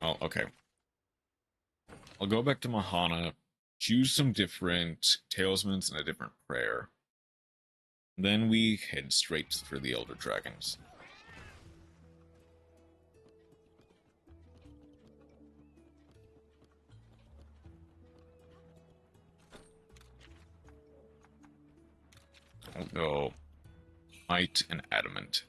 Oh, okay. I'll go back to Mahana, choose some different talismans and a different prayer. Then we head straight for the Elder Dragons. I'll go Might and Adamant.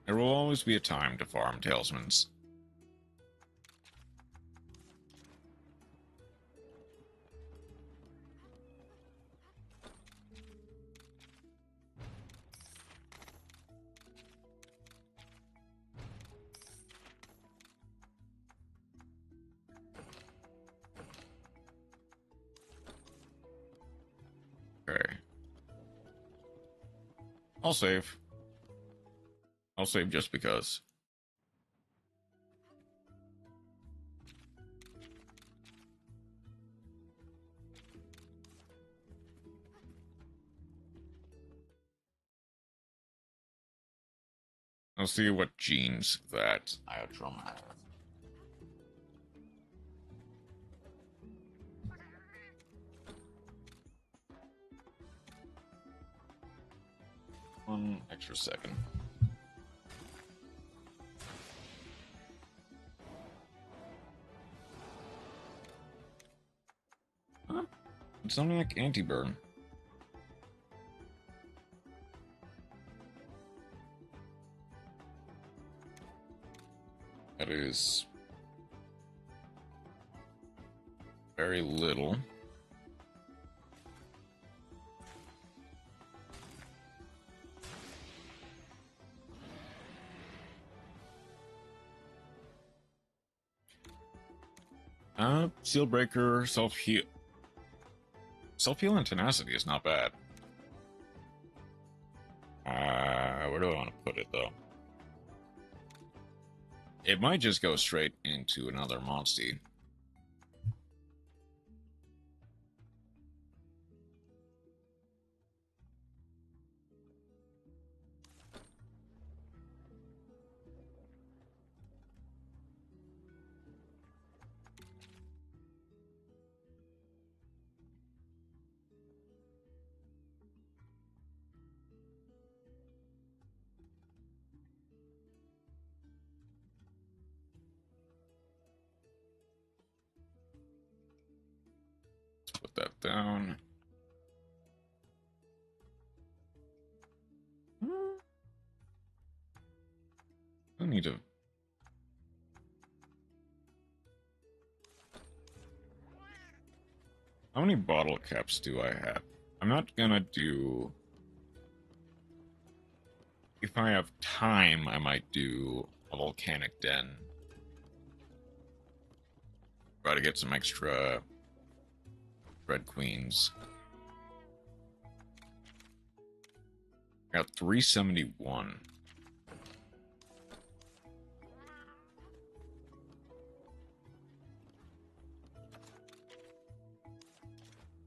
There will always be a time to farm talismans. Okay. I'll save. I'll save just because. I'll see what genes that Iodrum has. One extra second. Huh? It's something like anti-burn. That is very little. Sealbreaker, self-heal. Self-heal and tenacity is not bad. Where do I want to put it, though? It might just go straight into another Monstie. Put that down. I need to... How many bottle caps do I have? I'm not gonna do... If I have time, I might do a volcanic den. Try to get some extra red queens. I got 371.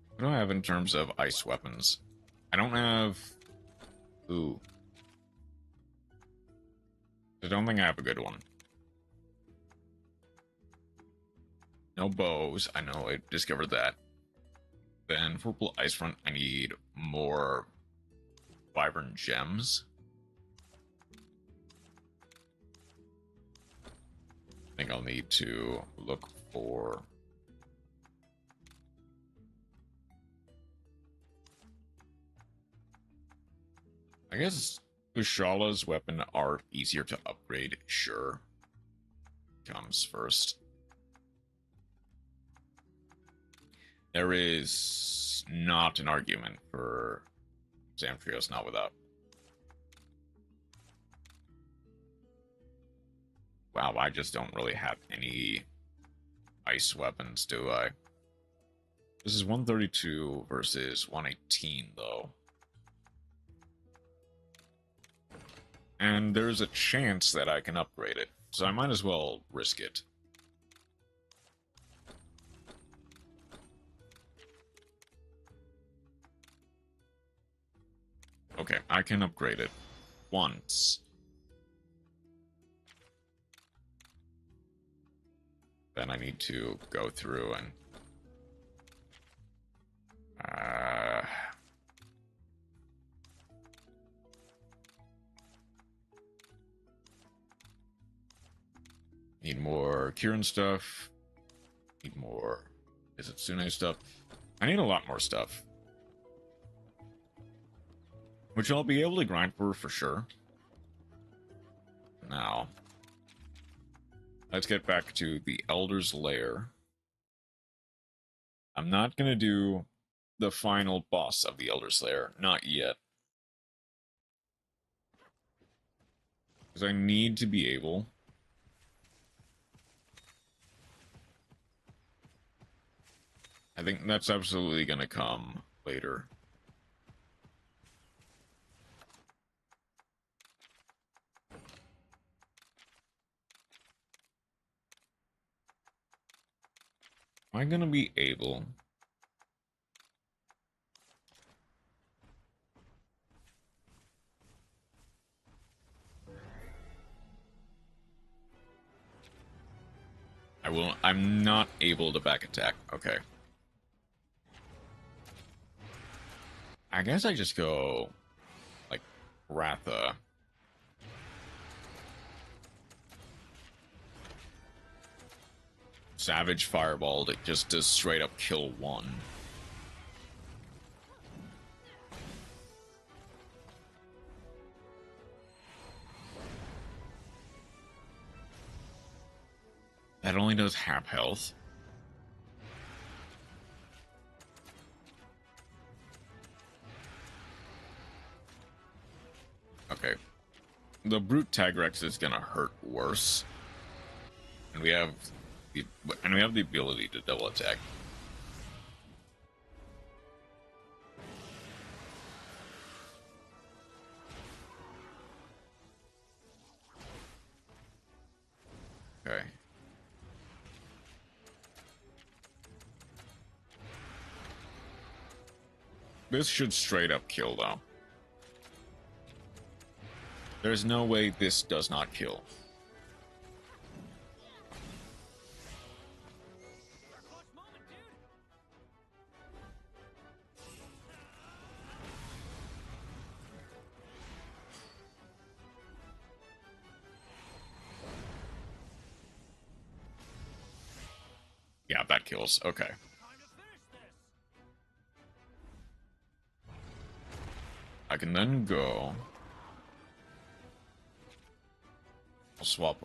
What do I have in terms of ice weapons? I don't have... Ooh. I don't think I have a good one. No bows. I know, I discovered that. Then for Ice Front, I need more vibrant gems. I think I'll need to look for... I guess Ushala's weapon are easier to upgrade, sure. Comes first. There is not an argument for Zamtrios not without. Wow, I just don't really have any ice weapons, do I? This is 132 versus 118, though. And there's a chance that I can upgrade it, so I might as well risk it. Okay, I can upgrade it once. Then I need to go through and... Need more Kieran stuff. Need more Izetsune stuff. I need a lot more stuff. Which I'll be able to grind for sure. Now, let's get back to the Elder's Lair. I'm not going to do the final boss of the Elder's Lair. Not yet. Because I need to be able... I think that's absolutely going to come later. Am I going to be able... I'm not able to back attack. Okay. I guess I just go, like, Ratha. Savage Fireball that just does straight up kill one. That only does half health. Okay. The Brute Tagrex is gonna hurt worse. And we have the ability to double attack. Okay. This should straight up kill, though. There's no way this does not kill. Yeah, that kills. Okay. I can then go... I'll swap.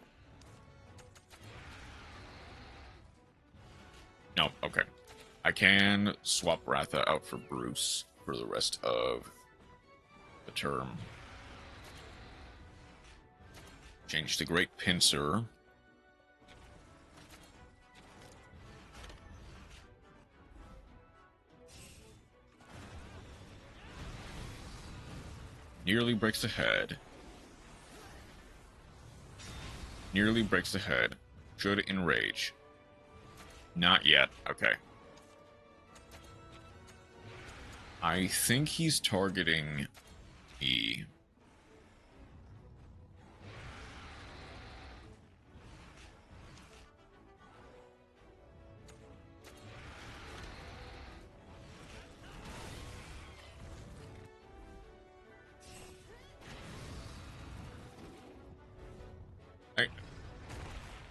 No, okay. I can swap Ratha out for Bruce for the rest of the term. Change to Great Pincer. Nearly breaks the head. Nearly breaks the head. Should enrage. Not yet. Okay. I think he's targeting me.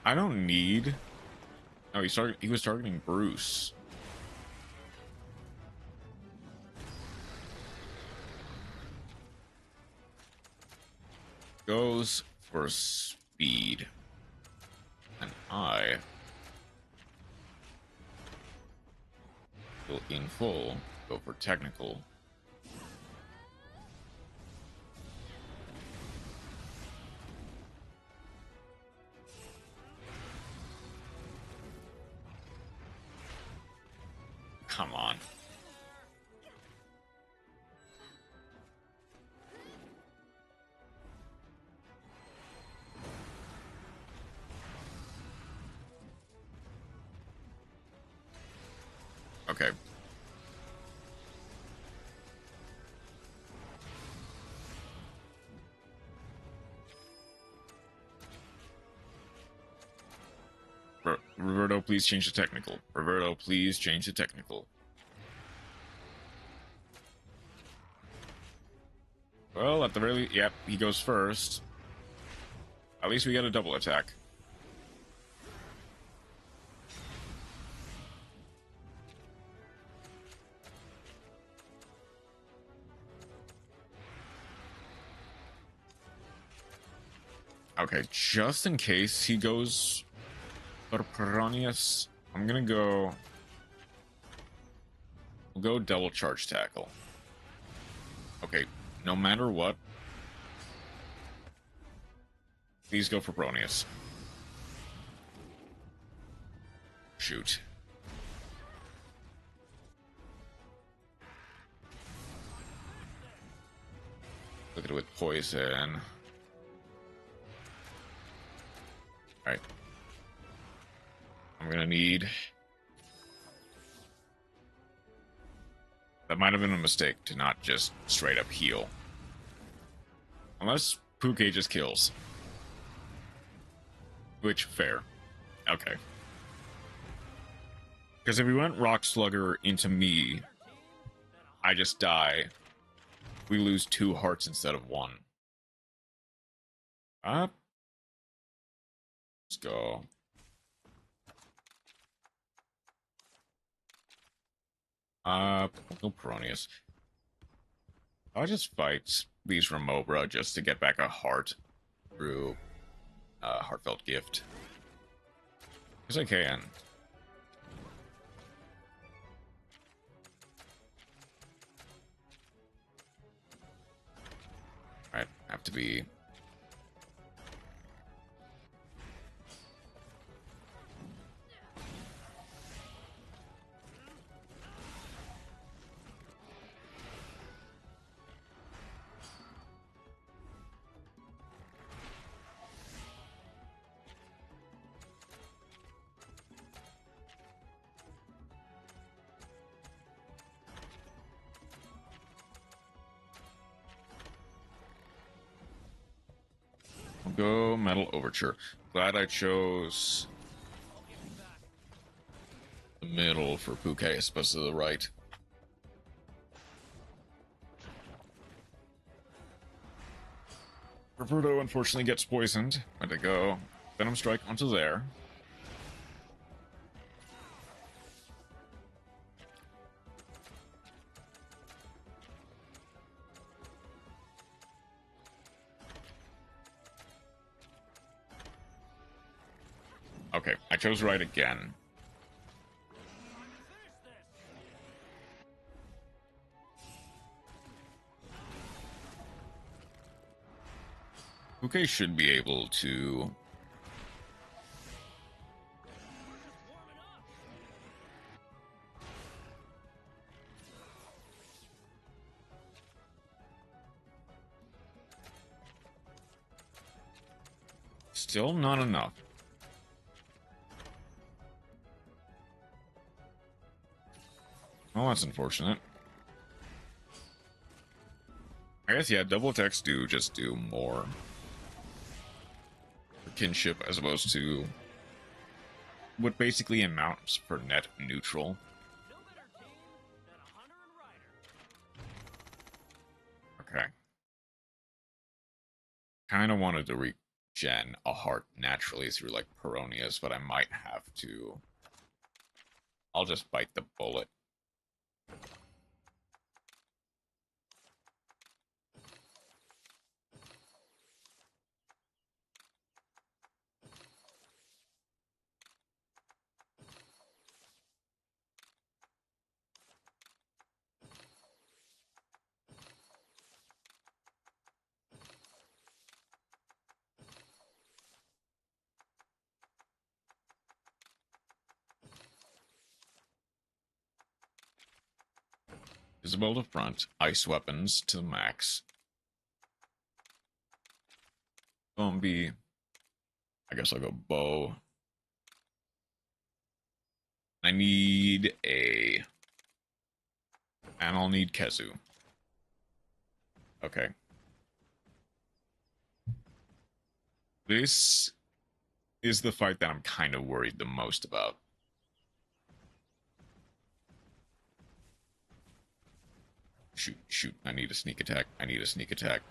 I don't need... Oh, he was targeting Bruce. Goes for speed. And I will in full go for technical. Come on. Okay. Roberto, please change the technical. Roberto, please change the technical. Well, at the very least, yep, he goes first. At least we get a double attack. Okay, just in case he goes for Piranhas, I'm gonna go... We'll go double charge tackle. Okay, no matter what, please go for Bronius. Shoot. Look at it with poison. Alright. I'm gonna need... That might have been a mistake to not just straight up heal. Unless Pookie just kills. Which, fair. Okay. Because if we went Rock Slugger into me, I just die. We lose 2 hearts instead of 1. Up. Let's go. No Peronius. I'll just fight these Remobra just to get back a heart through Heartfelt Gift. Because I can. Alright, have to be... Go Metal Overture. Glad I chose the middle for Pookie as opposed to the right. Roberto unfortunately gets poisoned. Let it go. Venom Strike onto there. Okay, I chose right again. Puke should be able to... Still not enough. Well, that's unfortunate. I guess, yeah, double attacks do just do more for kinship as opposed to what basically amounts for net neutral. Okay. Kind of wanted to regen a heart naturally through, like, Peronius, but I might have to. I'll just bite the bullet. Isabel to front, ice weapons to the max. Zombie. I guess I'll go bow. I need a... And I'll need Kezu. Okay. This is the fight that I'm kind of worried the most about. Shoot, shoot. I need a sneak attack. I need a sneak attack.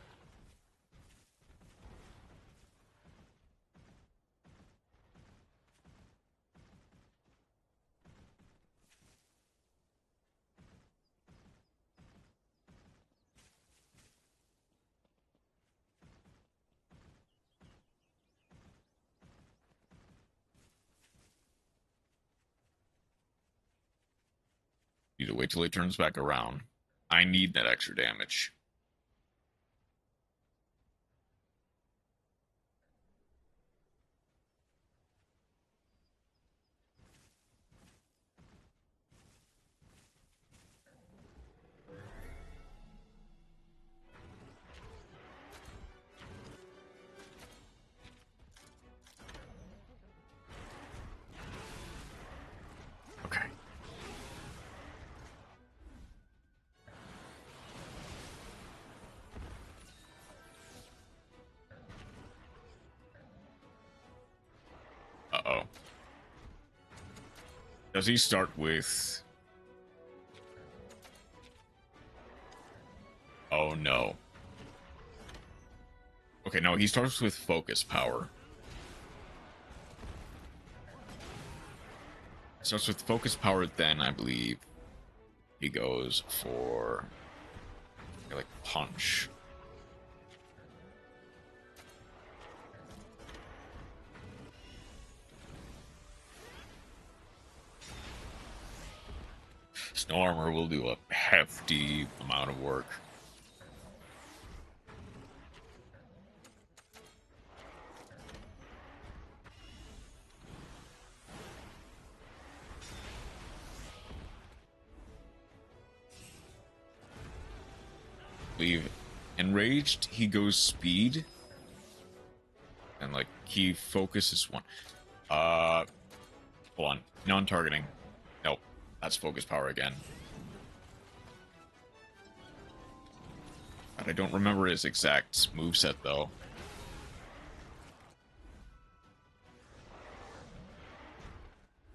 Need to wait till he turns back around. I need that extra damage. Okay. Uh-oh. Does he start with... Oh, no. Okay, no, he starts with focus power. Starts with focus power, then I believe he goes for... like, punch. Snow armor will do a hefty amount of work. Leave. Enraged, he goes speed. And, like, he focuses one. Hold on. Non-targeting. Nope. That's focus power again. God, I don't remember his exact moveset, though.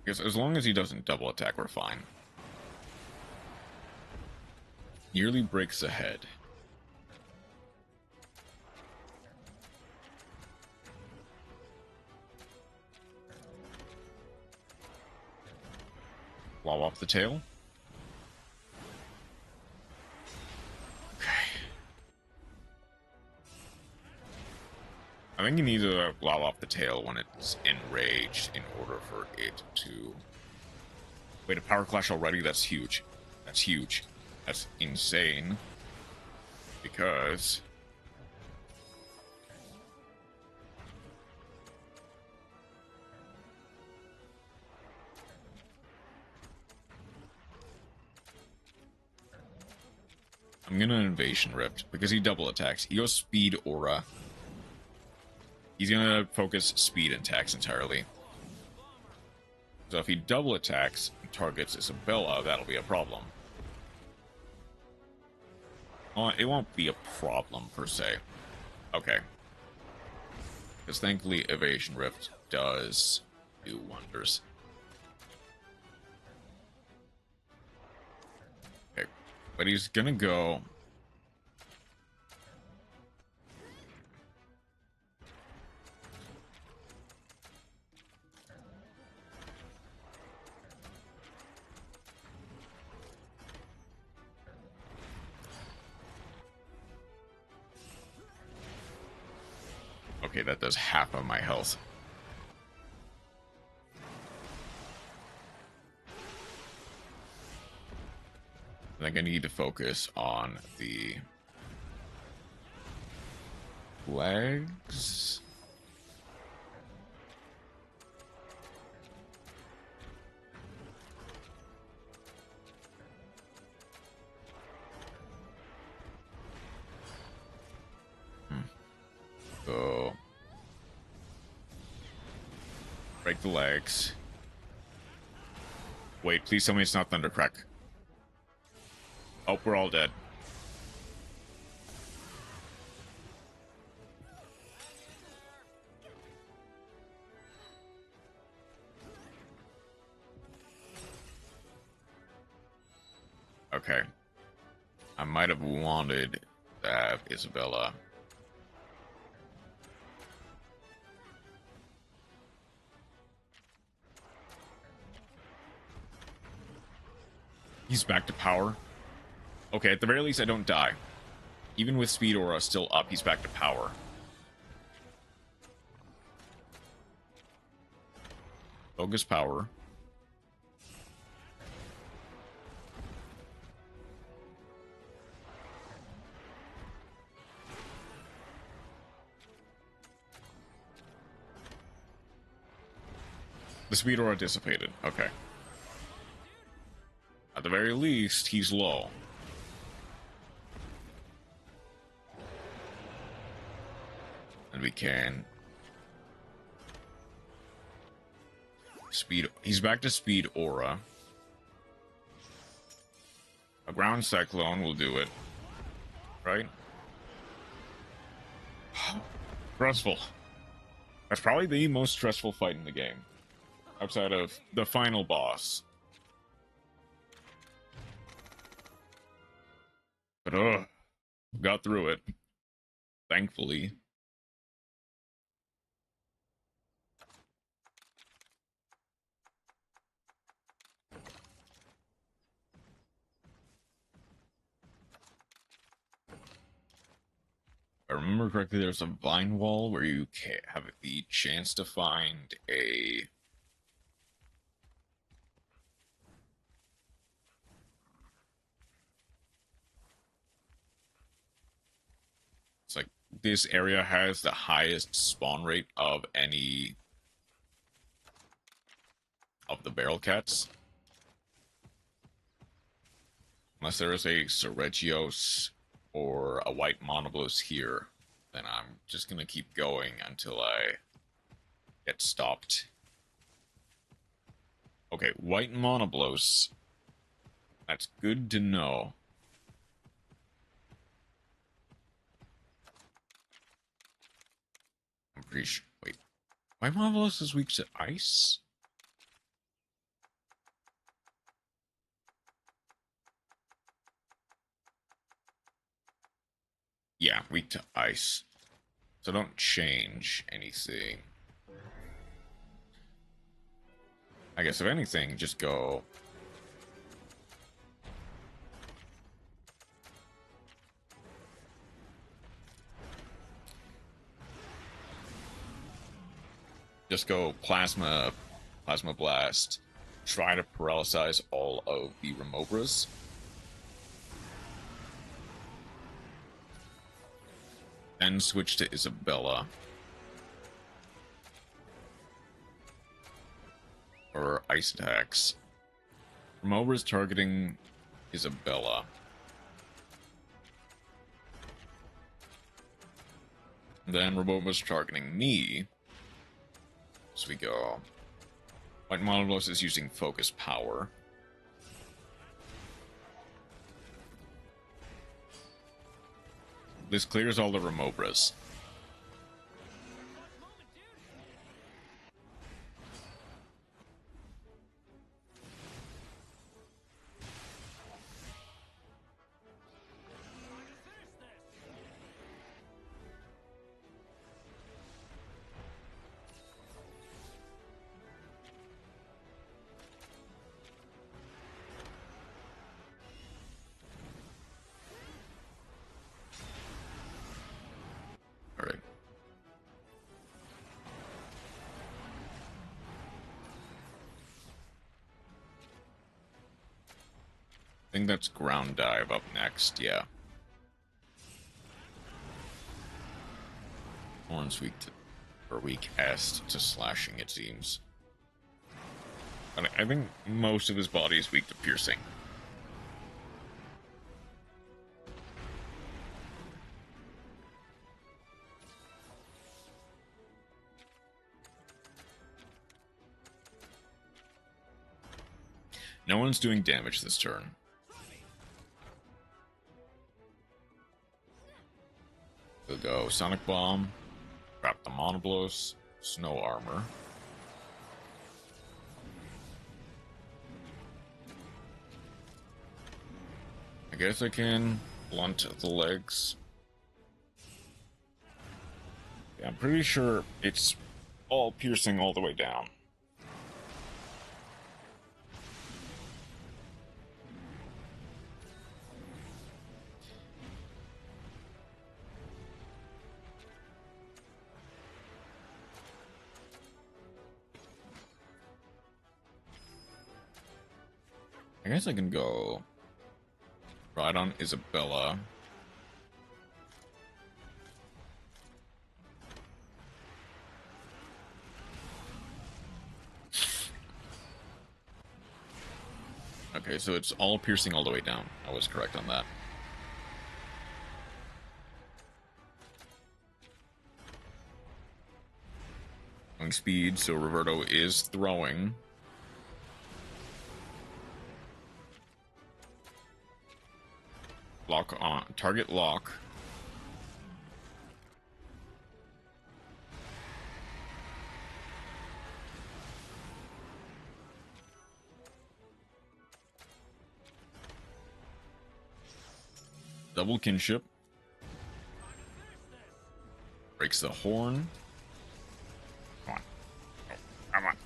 Because as long as he doesn't double attack, we're fine. Nearly breaks the head. Lob off the tail. Okay. I think you need to lob off the tail when it's enraged in order for it to... Wait, a power clash already? That's huge. That's huge. That's insane. Because... I'm gonna Invasion Rift because he double attacks. He goes Speed Aura. He's gonna focus speed attacks entirely. So if he double attacks and targets Isabella, that'll be a problem. It won't be a problem per se. Okay. Because thankfully Evasion Rift does do wonders. Okay. But he's gonna go... Okay, that does half of my health. I think I need to focus on the legs. So break the legs. Wait, please tell me it's not Thundercrack. Oh, we're all dead. Okay. I might have wanted to have Isabella. He's back to power. Okay, at the very least, I don't die. Even with Speed Aura still up, he's back to power. Focus power. The Speed Aura dissipated. Okay. At the very least, he's low. And we can... Speed... He's back to Speed Aura. A Ground Cyclone will do it. Right? Stressful. That's probably the most stressful fight in the game. Outside of the final boss. But got through it. Thankfully. If I remember correctly, there's a vine wall where you have the chance to find a... It's like this area has the highest spawn rate of any of the barrel cats. Unless there is a Seregios or a white monoblos here, then I'm just gonna keep going until I get stopped. Okay, white monoblos. That's good to know. I'm pretty sure. Wait, white monoblos is weak to ice? Yeah, weak to ice. So don't change anything. I guess if anything, just go... Just go Plasma Blast. Try to paralyze all of the Remobras. Then switch to Isabella. Or Ice Attacks. Remobras targeting Isabella. Then Robot was targeting me. So we go. White Monoblos is using focus power. This clears all the Remobras. Alright. I think that's ground dive up next, yeah. Horn's weak to, or weakest to slashing, it seems. I think most of his body is weak to piercing. No one's doing damage this turn. We'll go Sonic Bomb, grab the Monoblos, Snow Armor. I guess I can blunt the legs. Yeah, I'm pretty sure it's all piercing all the way down. I guess I can go right on Isabella. Okay, so it's all piercing all the way down. I was correct on that. Speed, so Roberto is throwing. Lock on. Target lock. Double kinship. Breaks the horn. Come on. Oh, come on.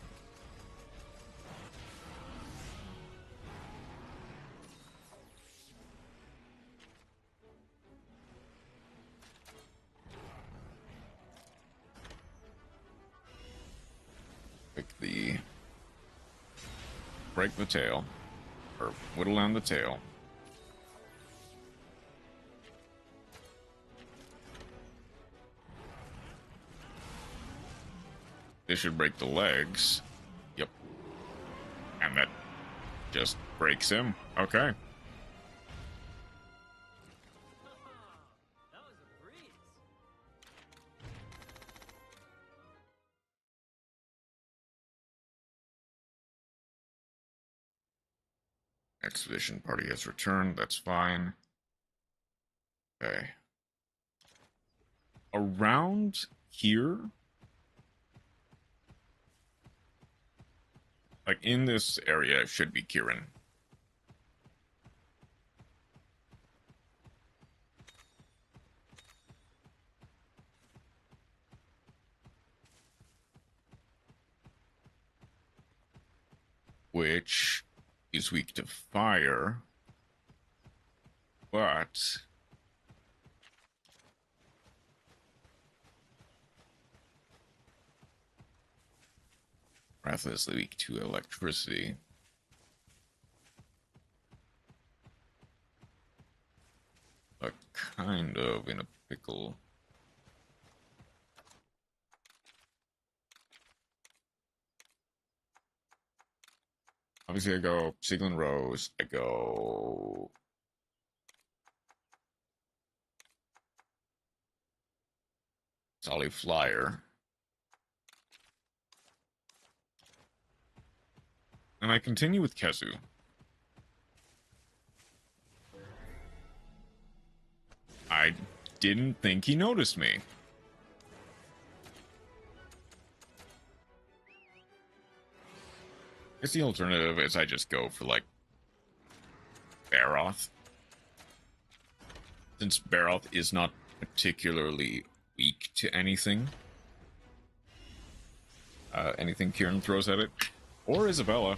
Break the tail, or whittle down the tail. This should break the legs. Yep. And that just breaks him. Okay. Expedition party has returned. That's fine. Okay. Around here, like in this area, should be Kieran. Which is weak to fire, but breathlessly weak to electricity. But kind of in a pickle. Obviously, I go Siglin Rose. I go Jolly Flyer. And I continue with Kezu. I didn't think he noticed me. I guess the alternative is I just go for, like, Baroth. Since Baroth is not particularly weak to anything. Anything Kieran throws at it. Or Isabella.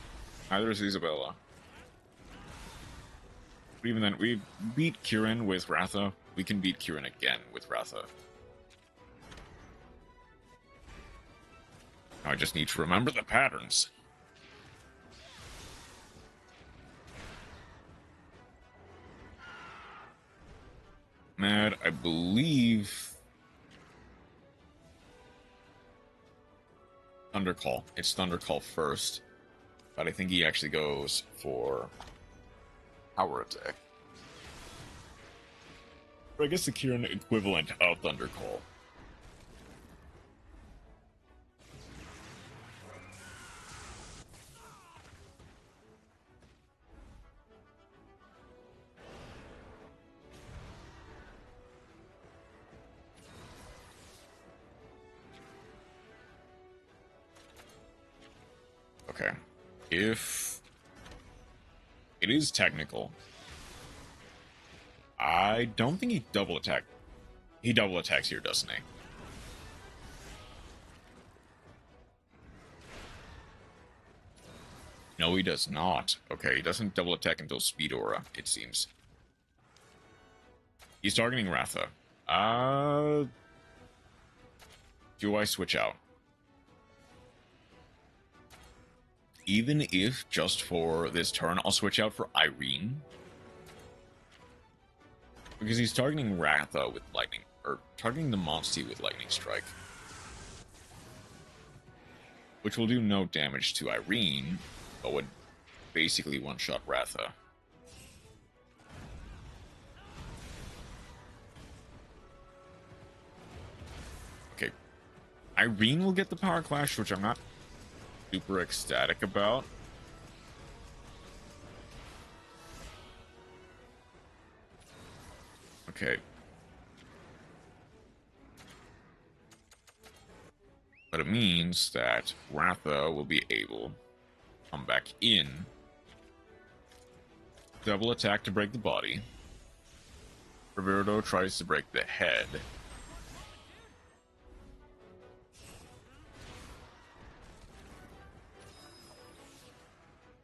Either is Isabella. But even then, we beat Kieran with Ratha. We can beat Kieran again with Ratha. I just need to remember the patterns. Mad, I believe... Thundercall. It's Thundercall first. But I think he actually goes for power attack. Or I guess the Kieran equivalent of Thundercall. Okay. If it is technical, I don't think he double attack. He double attacks here, doesn't he? No, he does not. Okay, he doesn't double attack until Speed Aura, it seems. He's targeting Ratha. Do I switch out? Even if, just for this turn, I'll switch out for Irene. Because he's targeting Ratha with Lightning, or targeting the Monstie with Lightning Strike. Which will do no damage to Irene, but would basically one-shot Ratha. Okay. Irene will get the Power Clash, which I'm not super ecstatic about. Okay. But it means that Ratha will be able to come back in. Double attack to break the body. Roberto tries to break the head.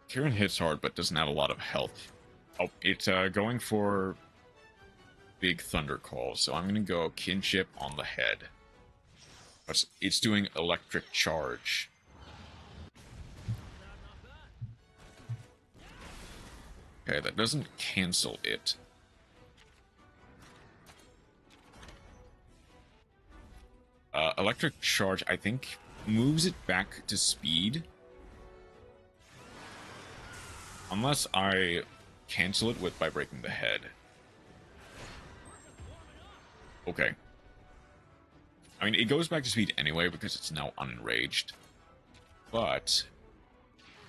Kieran hits hard, but doesn't have a lot of health. Oh, it's going for big thunder call, so I'm going to go Kinship on the head. But it's doing electric charge. Okay, that doesn't cancel it. Electric charge, I think, moves it back to speed. Unless I cancel it by breaking the head. Okay. I mean, it goes back to speed anyway because it's now unenraged. But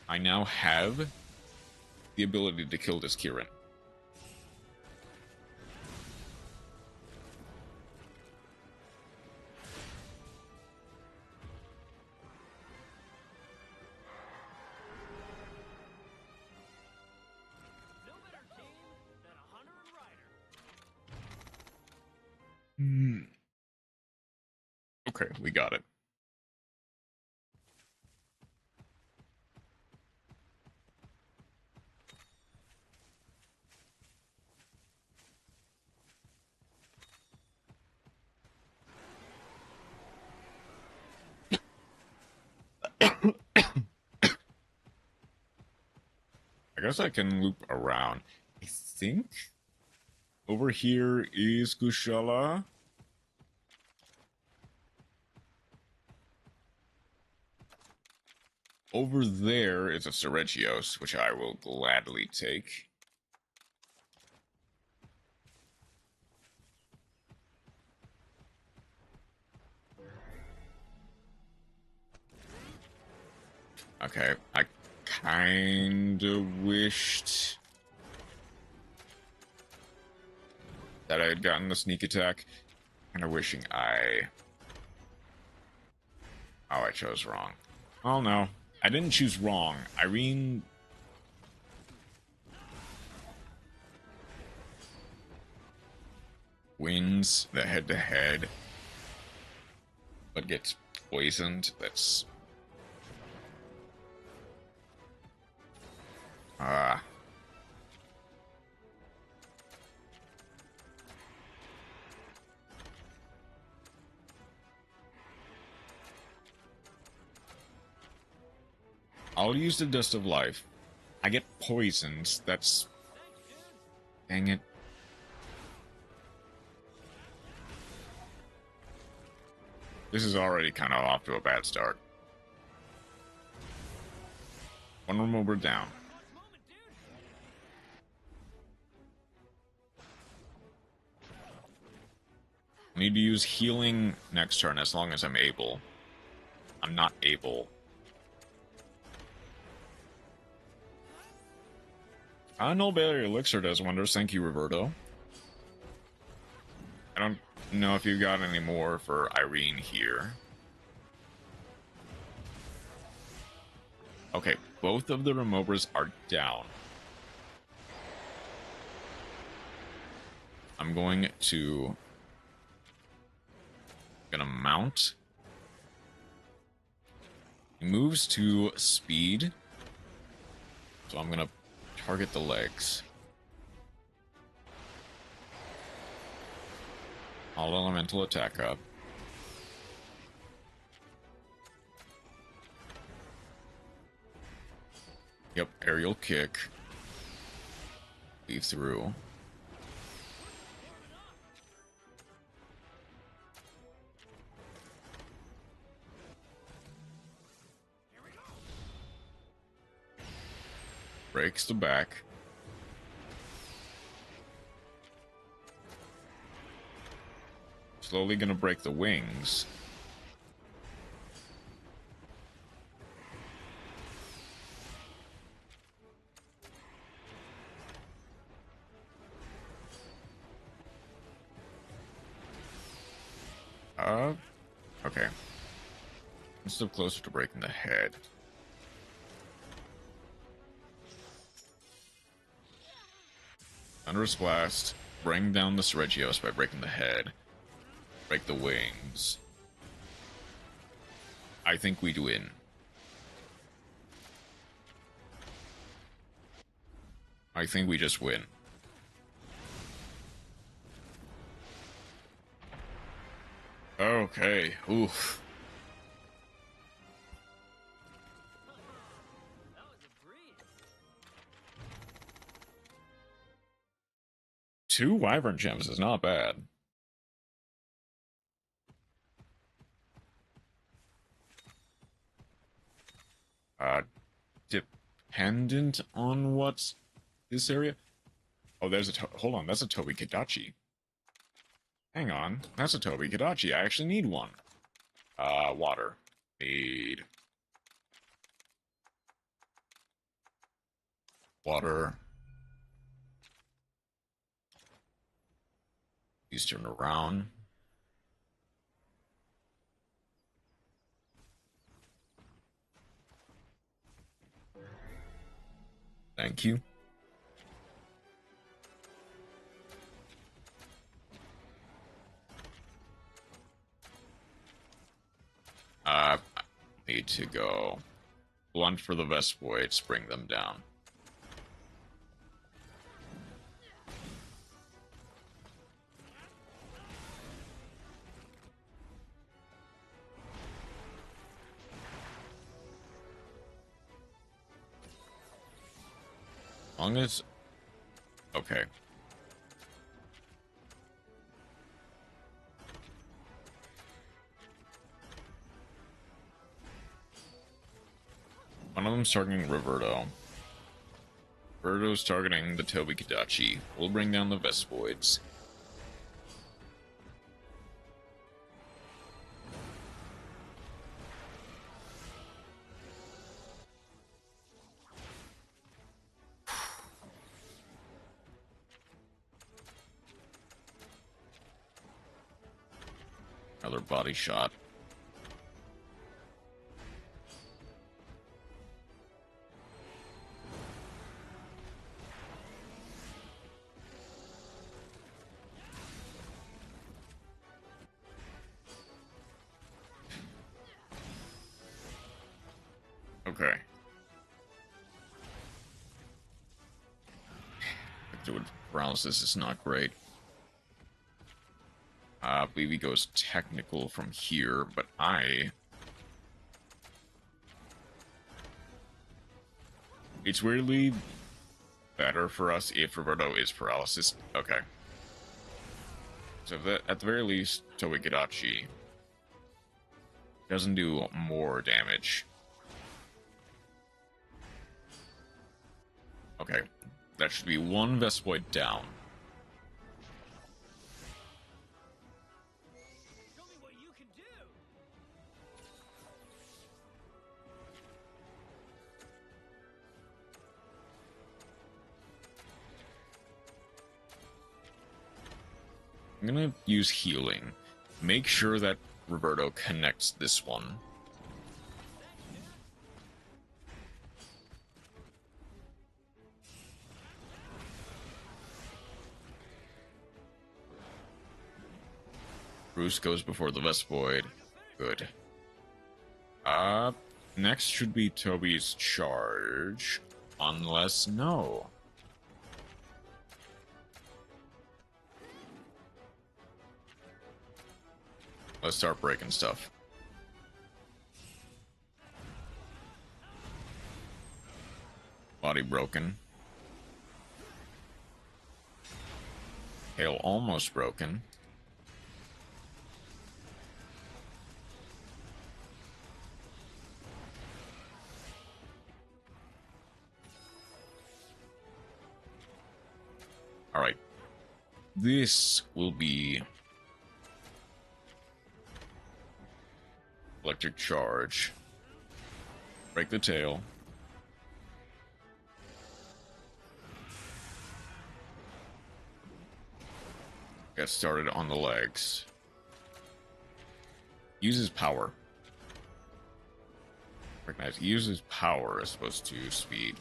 I now have the ability to kill this Kieran. Okay, we got it. I guess I can loop around. I think over here is Kushala. Over there is a Seregios, which I will gladly take. Okay, I kinda wished that I had gotten the sneak attack. Kinda wishing I... Oh, I chose wrong. Oh no, I didn't choose wrong. Irene... wins the head-to-head, but gets poisoned. That's... I'll use the Dust of Life. I get poisoned. That's... Dang it. This is already kind of off to a bad start. One remover down. I need to use healing next turn as long as I'm able. I'm not able. Null Barrier Elixir does wonders. Thank you, Roberto. I don't know if you got any more for Irene here. Okay, both of the removers are down. I'm going to... gonna mount. He moves to speed. So I'm gonna target the legs. All elemental attack up. Yep, aerial kick. Leave through. Breaks the back. Slowly gonna break the wings. Okay. I'm still closer to breaking the head. Thunderous Blast. Bring down the Regios by breaking the head. Break the wings. I think we'd win. I think we just win. Okay. Oof. Two Wyvern Gems is not bad. Dependent on what's this area? Oh, there's a... Hold on, that's a Tobi Kadachi. Hang on, that's a Tobi Kadachi. I actually need one. Water. Need... water. Please turn around. Thank you. Need to go blunt for the Vespoids, bring them down. Long as... okay. One of them's targeting Roberto. Roberto's targeting the Tobi Kadachi. We'll bring down the Vespoids. Another body shot. Okay. Dude, paralysis is not great. I believe he goes technical from here, but it's weirdly better for us if Roberto is paralysis. Okay. So at the very least, Toigarachi doesn't do more damage. Okay. That should be one Vespoid down. Show me what you can do. I'm gonna use healing. Make sure that Roberto connects this one. Bruce goes before the Vespoid. Good. Next should be Toby's charge. Unless, no. Let's start breaking stuff. Body broken. Tail almost broken. Alright. This will be electric charge. Break the tail. Get started on the legs. Uses power. Recognize, uses power as opposed to speed.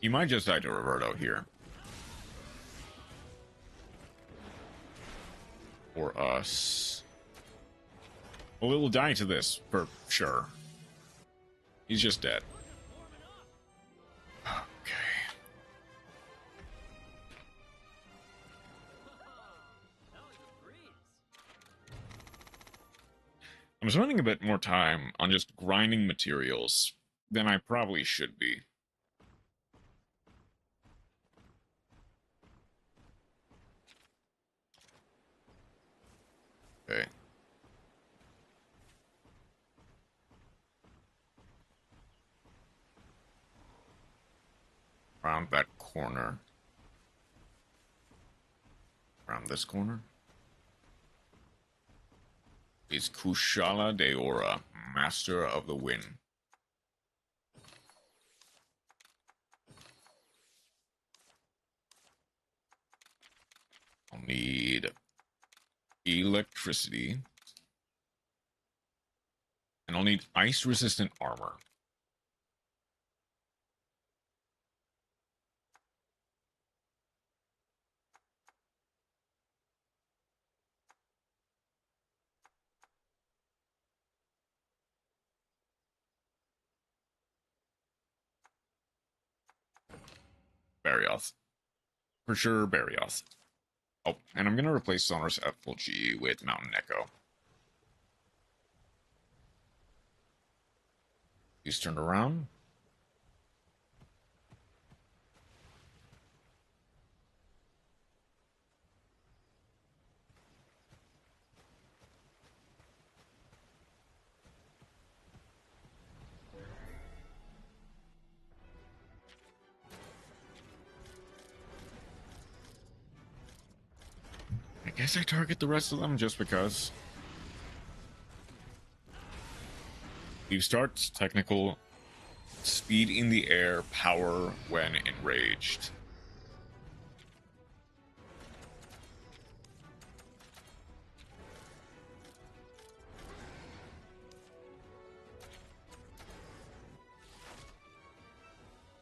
You might just die to Roberto here. Or us. Well, it will die to this, for sure. He's just dead. Okay. I'm spending a bit more time on just grinding materials than I probably should be. Okay. Around that corner. Around this corner. Is Kushala de Ora, Master of the Wind. I'll need electricity. And I'll need ice-resistant armor. Barioth. For sure, Barioth. Oh, and I'm going to replace Sonorous Effigy with Mountain Echo. He's turned around. I guess I target the rest of them just because. He starts technical, Speed in the air, power when enraged.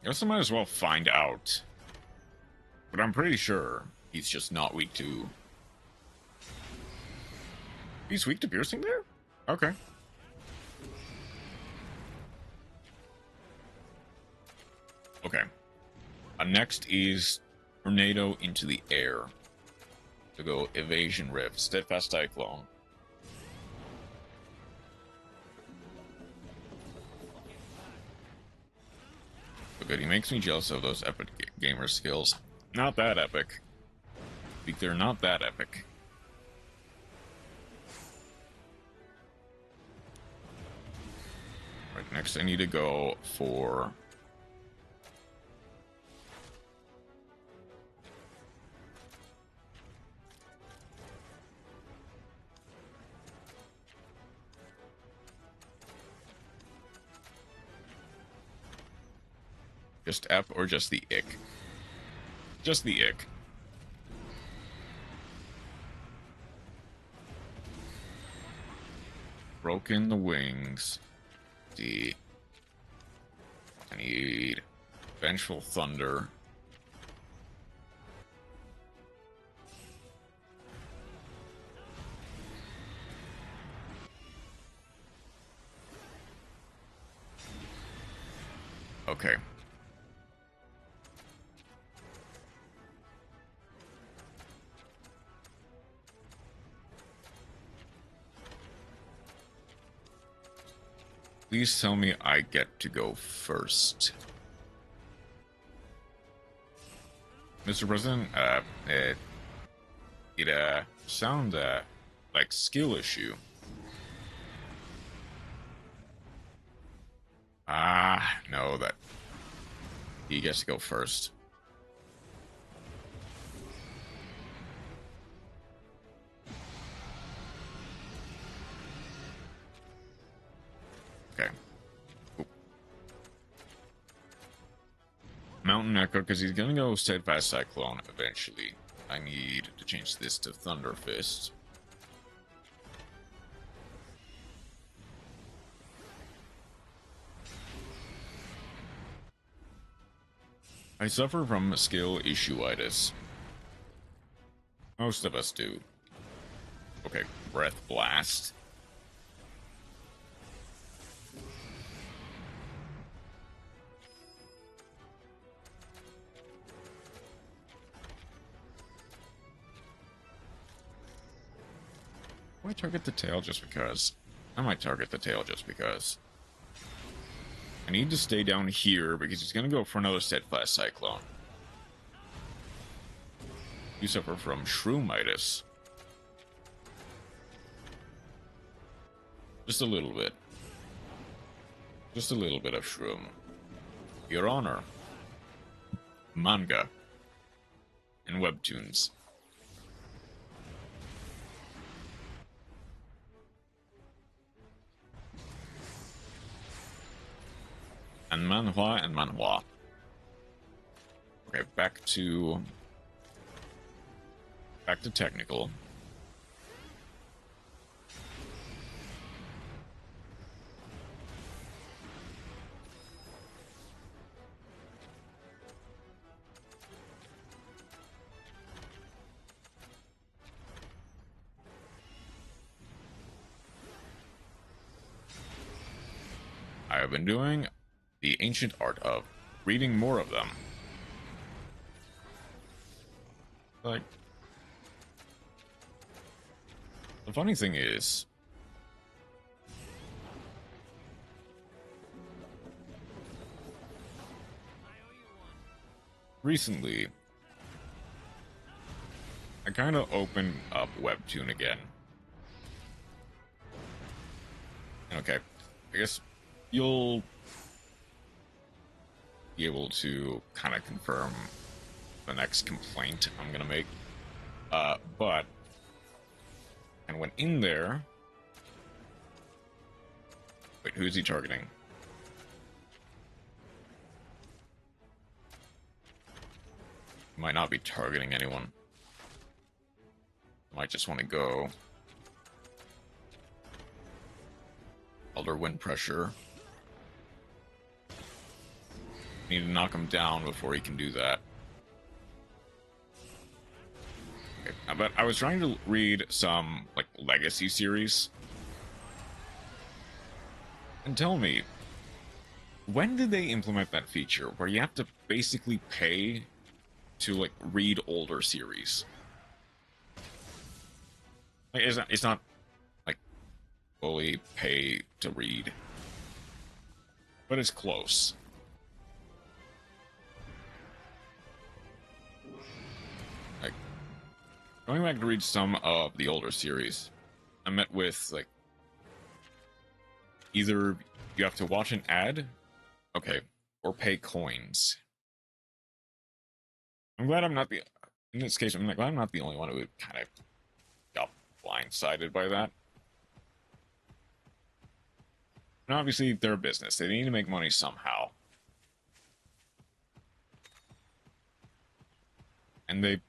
I guess I might as well find out. But I'm pretty sure he's just not weak to... He's weak to piercing there? Okay. Okay. Next is Tornado into the air. To go Evasion Rift, Steadfast Cyclone. But good, he makes me jealous of those epic gamer skills. Not that epic. They're not that epic. Right, next I need to go for... Just F or just the ick? Just the ick. Broken the wings. D. I need Vengeful Thunder. Okay. Please tell me I get to go first. Mr. President, it sounds like skill issue. No, that he gets to go first. Okay. Cool. Mountain Echo, because he's gonna go Steadfast Cyclone eventually. I need to change this to Thunder Fist. I suffer from skill issue-itis. Most of us do. Okay, Breath Blast. Will I target the tail just because? I might target the tail just because. I need to stay down here because he's going to go for another Steadfast Cyclone. You suffer from Shroomitis. Just a little bit. Just a little bit of Shroom. Your Honor. Manga. And webtoons. And manhwa. Okay, back to technical. I have been doing the ancient art of reading more of them. Like, the funny thing is, recently, I kind of opened up Webtoon again. Okay, I guess you'll be able to kind of confirm the next complaint I'm gonna make. But and went in there. Wait, who is he targeting? Might not be targeting anyone. Might just want to go. Elder wind pressure. Need to knock him down before he can do that. Okay, but I was trying to read some like legacy series. And tell me, when did they implement that feature where you have to basically pay to like read older series? Like, it's not like fully pay to read, but it's close. Like going back to read some of the older series, I met with like either you have to watch an ad, okay, or pay coins. I'm glad I'm not the in this case. I'm glad I'm not the only one who kind of got blindsided by that. And obviously, they're a business. They need to make money somehow. And they,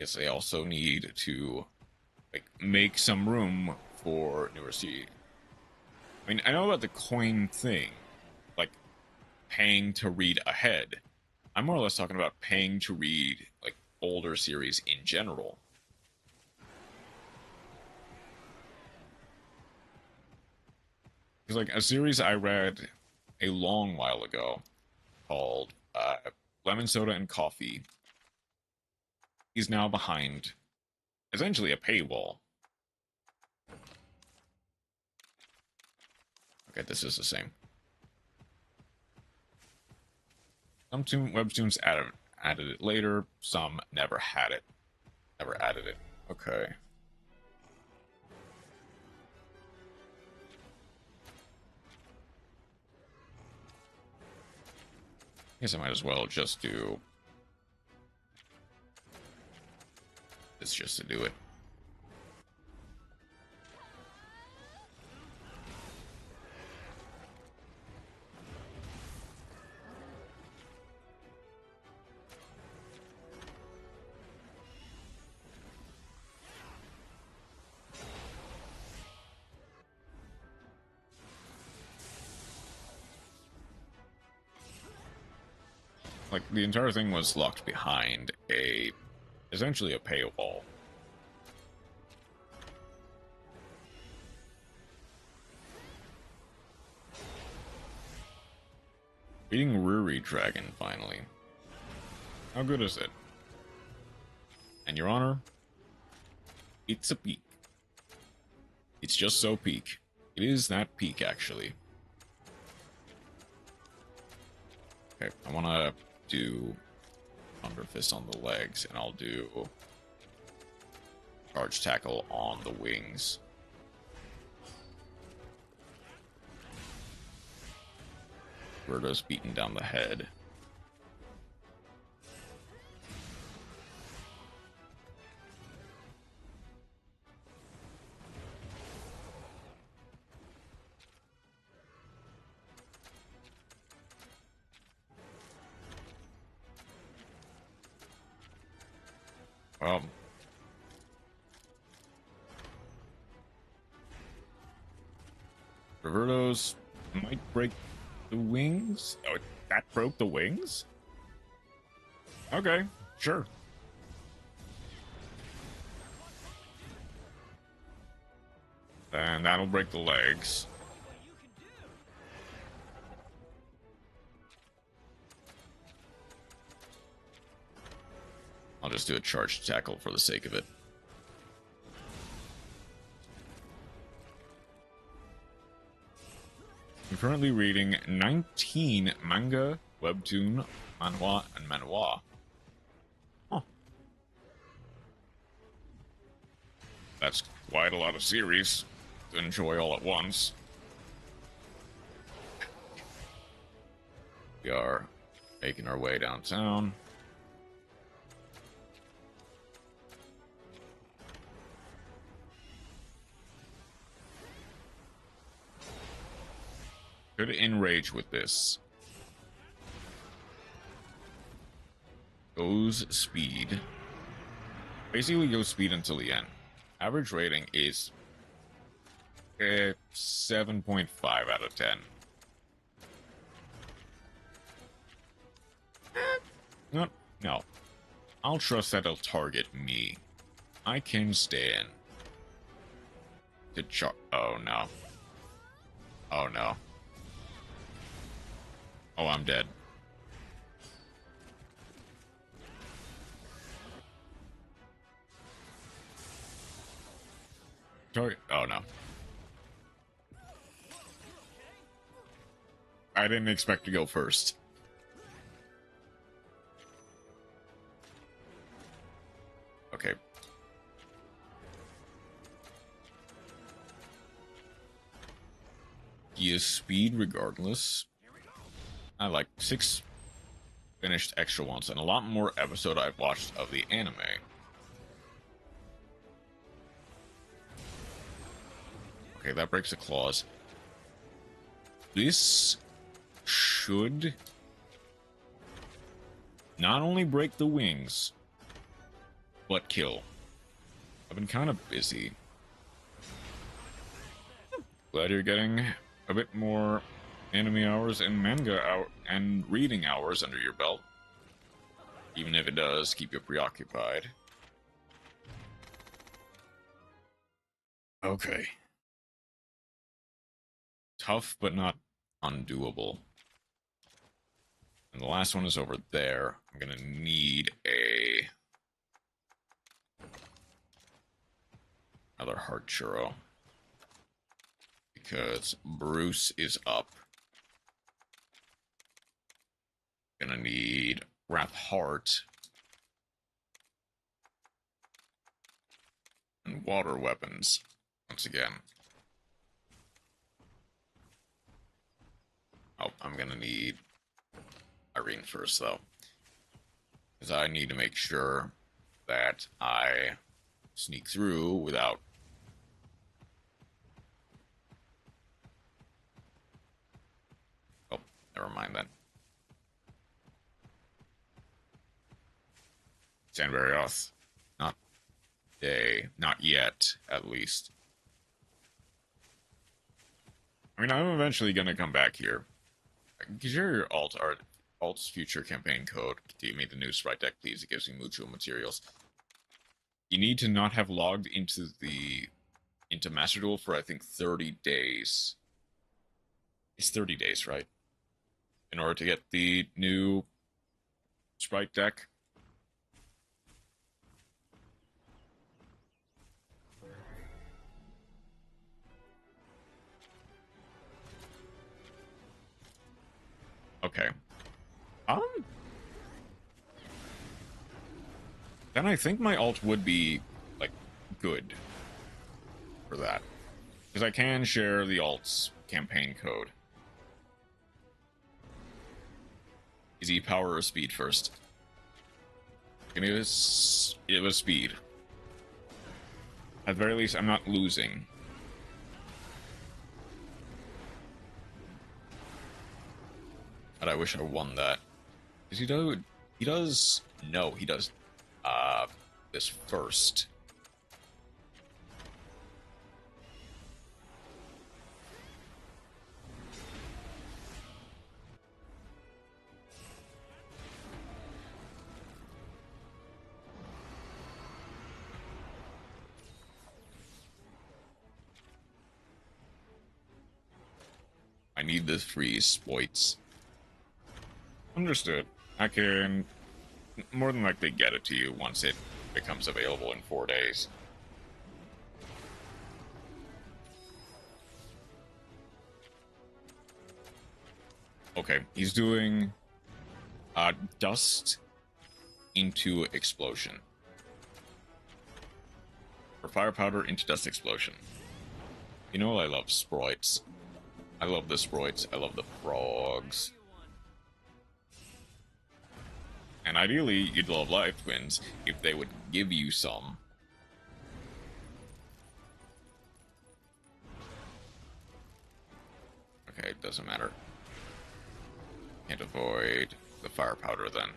yes, they also need to like make some room for newer seed. I mean, I know about the coin thing, like paying to read ahead. I'm more or less talking about paying to read like older series in general. Because like a series I read a long while ago called Lemon Soda and Coffee is now behind essentially a paywall. Okay, this is the same. Some webtoons added it later, some never had it. Never added it. Okay. Guess I might as well just do this just to do it. Like, the entire thing was locked behind essentially a paywall. Beating Ruri Dragon, finally. How good is it? And Your Honor, it's a peak. It's just so peak. It is that peak, actually. Okay, I want to do Thunder Fist on the legs, and I'll do Charge Tackle on the wings. Birdo's beating down the head. Roberto's might break the wings. Oh, that broke the wings? Okay, sure. And that'll break the legs. I'll just do a charge tackle for the sake of it. I'm currently reading 19 manga, webtoon, manhwa, and manhwa. Huh. That's quite a lot of series to enjoy all at once. We are making our way downtown. Could enrage with this. Goes speed. Basically goes speed until the end. Average rating is 7.5 out of 10. No, no. I'll trust that it'll target me. I can stand. Oh no. Oh no. Oh, I'm dead. Sorry. Oh no. I didn't expect to go first. Okay. He is speed regardless. I like 6 finished extra ones and a lot more episode I've watched of the anime. Okay, that breaks the claws. This should not only break the wings, but kill. I've been kind of busy. Glad you're getting a bit more anime hours and manga and reading hours under your belt. Even if it does keep you preoccupied. Okay. Tough, but not undoable. And the last one is over there. I'm gonna need another heart churro. Because Bruce is up. Gonna need Wrath Heart. And water weapons. Once again. Oh, I'm gonna need Irene first, though. Because I need to make sure that I sneak through without... Oh, never mind then. Sandberry off. Not today. Not yet, at least. I mean, I'm eventually gonna come back here. Because your Alt's future campaign code. Give me the new sprite deck, please. It gives me mutual materials. You need to not have logged into Master Duel for, I think, 30 days. It's 30 days, right? In order to get the new sprite deck. Okay. Then I think my alt would be, like, good for that. Because I can share the alt's campaign code. Is he power or speed first? And it was speed. At the very least, I'm not losing. But I wish I won that. Does he do? He does. No, he does. This first. I need the free spoits. Understood. I can more than likely get it to you once it becomes available in 4 days. Okay, he's doing dust into explosion. Or fire powder into dust explosion. You know I love sprites. I love the sprites. I love the frogs. And ideally, you'd love Life Twins if they would give you some. Okay, it doesn't matter. Can't avoid the fire powder then.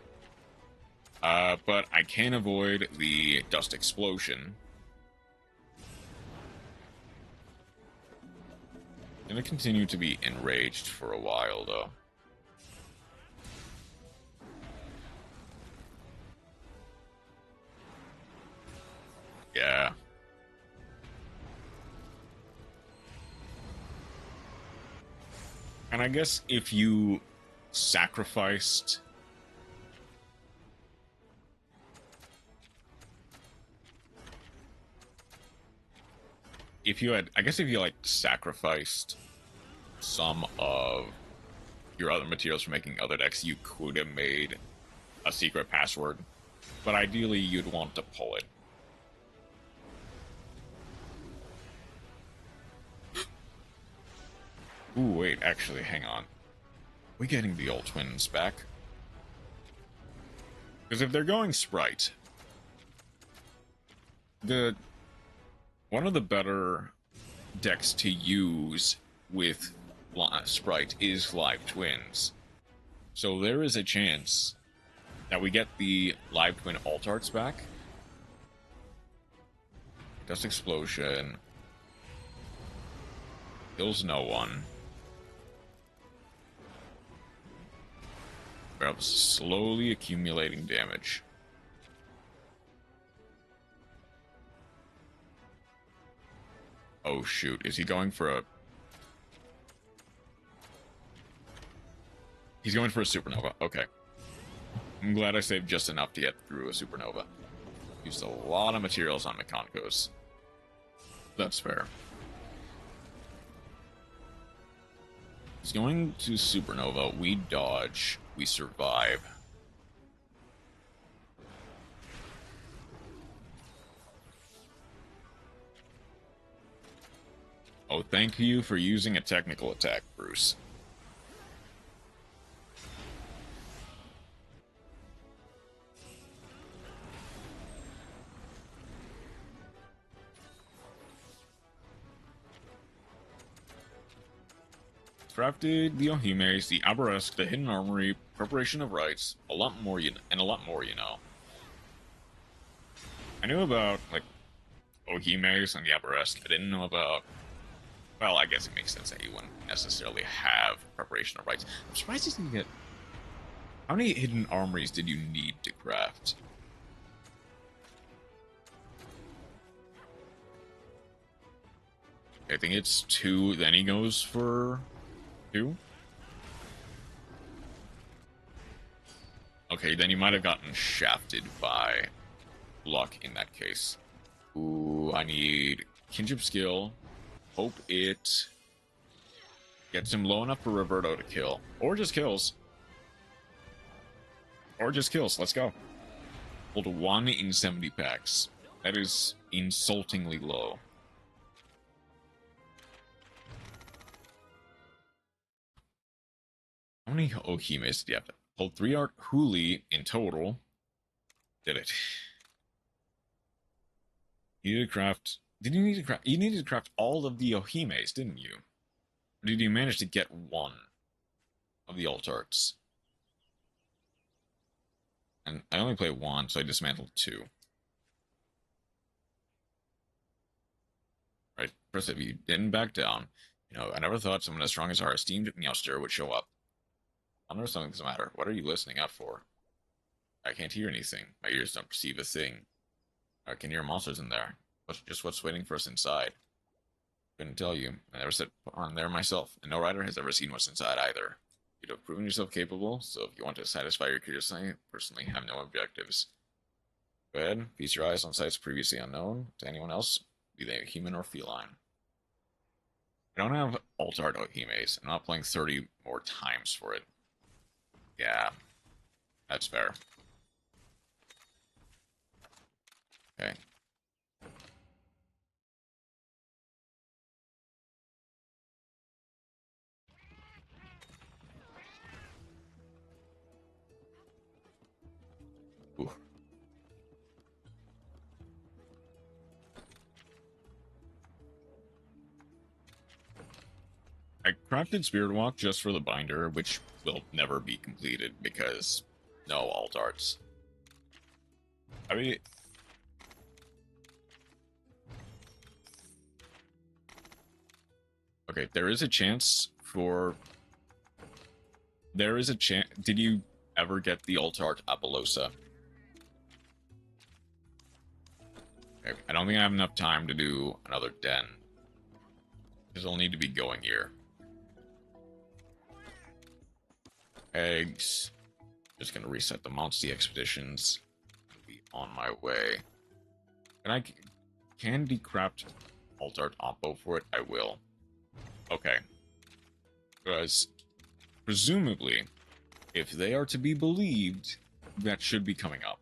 But I can avoid the dust explosion. I'm gonna continue to be enraged for a while, though. Yeah. And I guess if you sacrificed... if you, like, sacrificed some of your other materials for making other decks, you could have made a secret password. But ideally, you'd want to pull it. Ooh, wait, actually, hang on. We getting the old twins back? Because if they're going Sprite, one of the better decks to use with Sprite is Live Twins. So there is a chance that we get the Live Twin alt arts back. Dust Explosion. Kills no one. We're slowly accumulating damage. Oh shoot, is he going for a... He's going for a supernova, okay. I'm glad I saved just enough to get through a supernova. Used a lot of materials on Mikonkos. That's fair. He's going to supernova, we dodge, we survive. Oh, thank you for using a technical attack, Bruce. Crafted the Ohimes, the Aberrask, the Hidden Armory, Preparation of Rites, a lot more, and a lot more, you know. I knew about, like, Ohimes and the Aberrask. I didn't know about... Well, I guess it makes sense that you wouldn't necessarily have Preparation of Rites. I'm surprised you didn't get... How many Hidden Armories did you need to craft? I think it's 2, then he goes for 2? Okay, then you might have gotten shafted by luck in that case. Ooh, I need Kinship Skill. Hope it gets him low enough for Roberto to kill. Or just kills. Or just kills, let's go. Hold 1 in 70 packs. That is insultingly low. How many Ohimes do you have to hold? 3 Art Huli in total. Did it. You needed to craft... Did you need to craft... You needed to craft all of the Ohimes, didn't you? Or did you manage to get 1 of the alt arts? And I only played 1, so I dismantled 2. Right, first if you didn't back down. You know, I never thought someone as strong as our esteemed Meowster would show up. I know something's the matter. What are you listening out for? I can't hear anything. My ears don't perceive a thing. I can hear monsters in there. But just what's waiting for us inside. Couldn't tell you. I never sat on there myself, and no writer has ever seen what's inside either. You'd have proven yourself capable, so if you want to satisfy your curiosity, personally have no objectives. Go ahead, feast your eyes on sites previously unknown to anyone else, be they human or feline. I don't have alt art Ohimes. I'm not playing 30 more times for it. Yeah, that's fair. Okay. Ooh. I crafted Spirit Walk just for the binder, which will never be completed because no alt arts. I mean, okay, there is a chance for... There is a chance... Did you ever get the Altar Art Apollosa? Okay, I don't think I have enough time to do another den. Because I'll need to be going here. Eggs. Just gonna reset the Monty expeditions. Be on my way. And I can decraft Altar Art Oppo for it. I will. Okay. Because presumably, if they are to be believed, that should be coming up.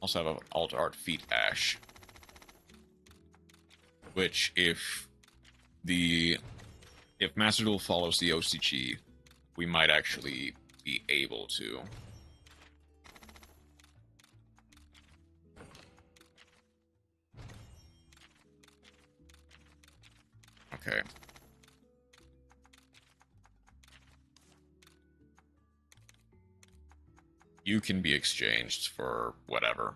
Also have an Altar Art Feet Ash. Which, if Master Duel follows the OCG, we might actually be able to. Okay. You can be exchanged for whatever.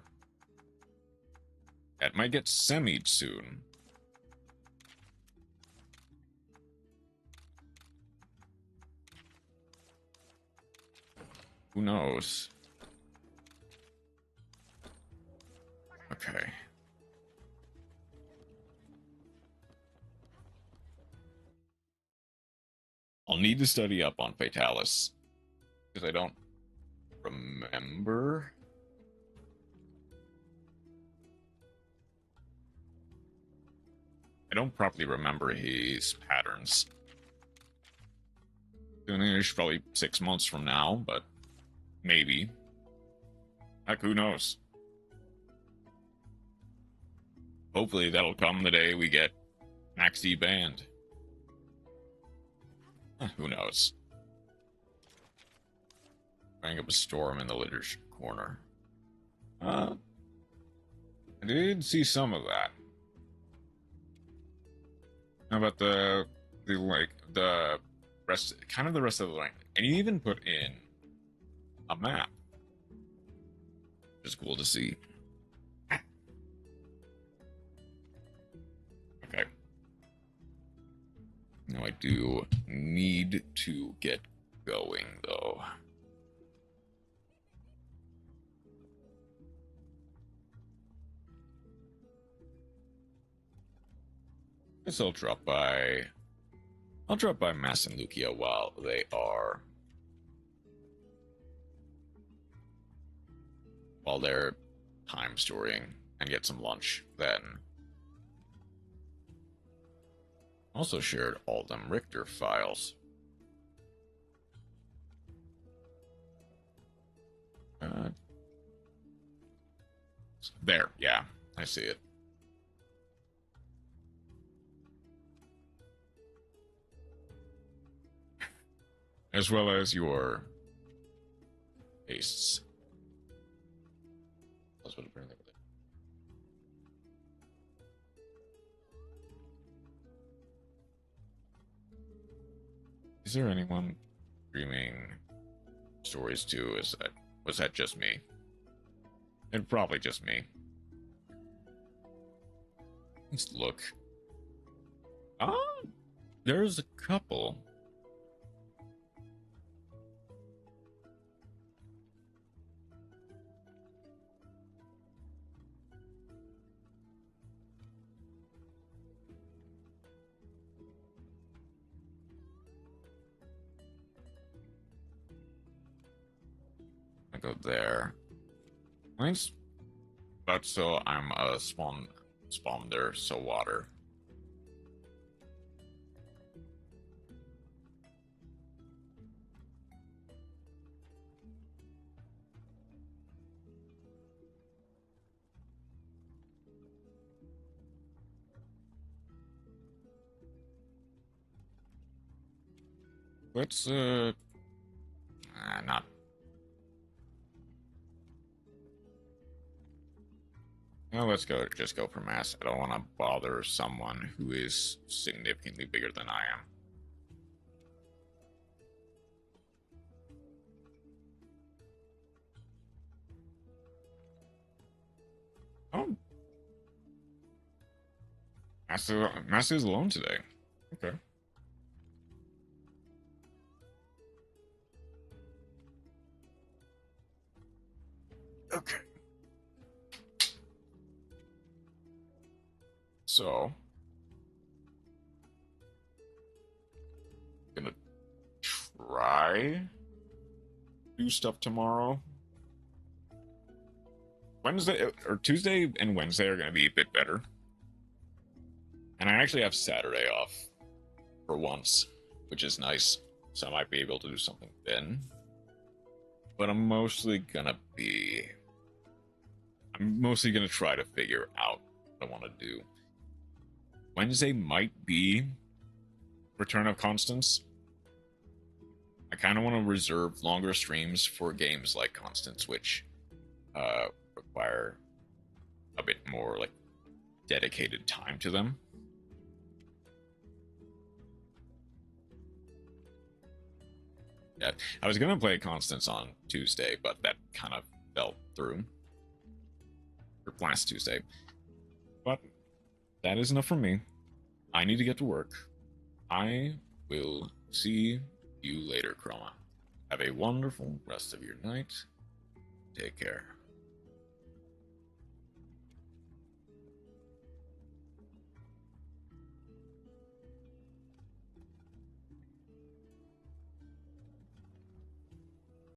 That might get semied soon. Who knows? Okay. I'll need to study up on Fatalis. Because I don't remember. I don't properly remember his patterns. It's probably 6 months from now, but maybe. Heck, who knows? Hopefully that'll come the day we get Max D banned. Who knows? Bring up a storm in the literature corner. I did see some of that. How about the rest, kind of the rest of the line? And you even put in a map. It's cool to see. Okay. Now I do need to get going, though. Guess I'll drop by Mass and Lucia while they're time storing and get some lunch then. Also shared all them Richter files. There, yeah, I see it. As well as your tastes. That's what apparently. Is there anyone streaming stories too? Was that just me? And probably just me. Let's look. There's a couple. I go there. Thanks. But so I'm a spawn there, so water. Let's not. Well, let's just go for mass. I don't want to bother someone who is significantly bigger than I am. Oh, Master is alone today. Okay. Okay. So, gonna try do stuff tomorrow. Wednesday or Tuesday and Wednesday are gonna be a bit better. And I actually have Saturday off for once, which is nice. So I might be able to do something then. But I'm mostly gonna try to figure out what I want to do. Wednesday might be Return of Constance. I kind of want to reserve longer streams for games like Constance, which require a bit more like dedicated time to them. Yeah, I was gonna play Constance on Tuesday, but that kind of fell through. Or last Tuesday. But that is enough for me. I need to get to work. I will see you later, Chroma. Have a wonderful rest of your night. Take care.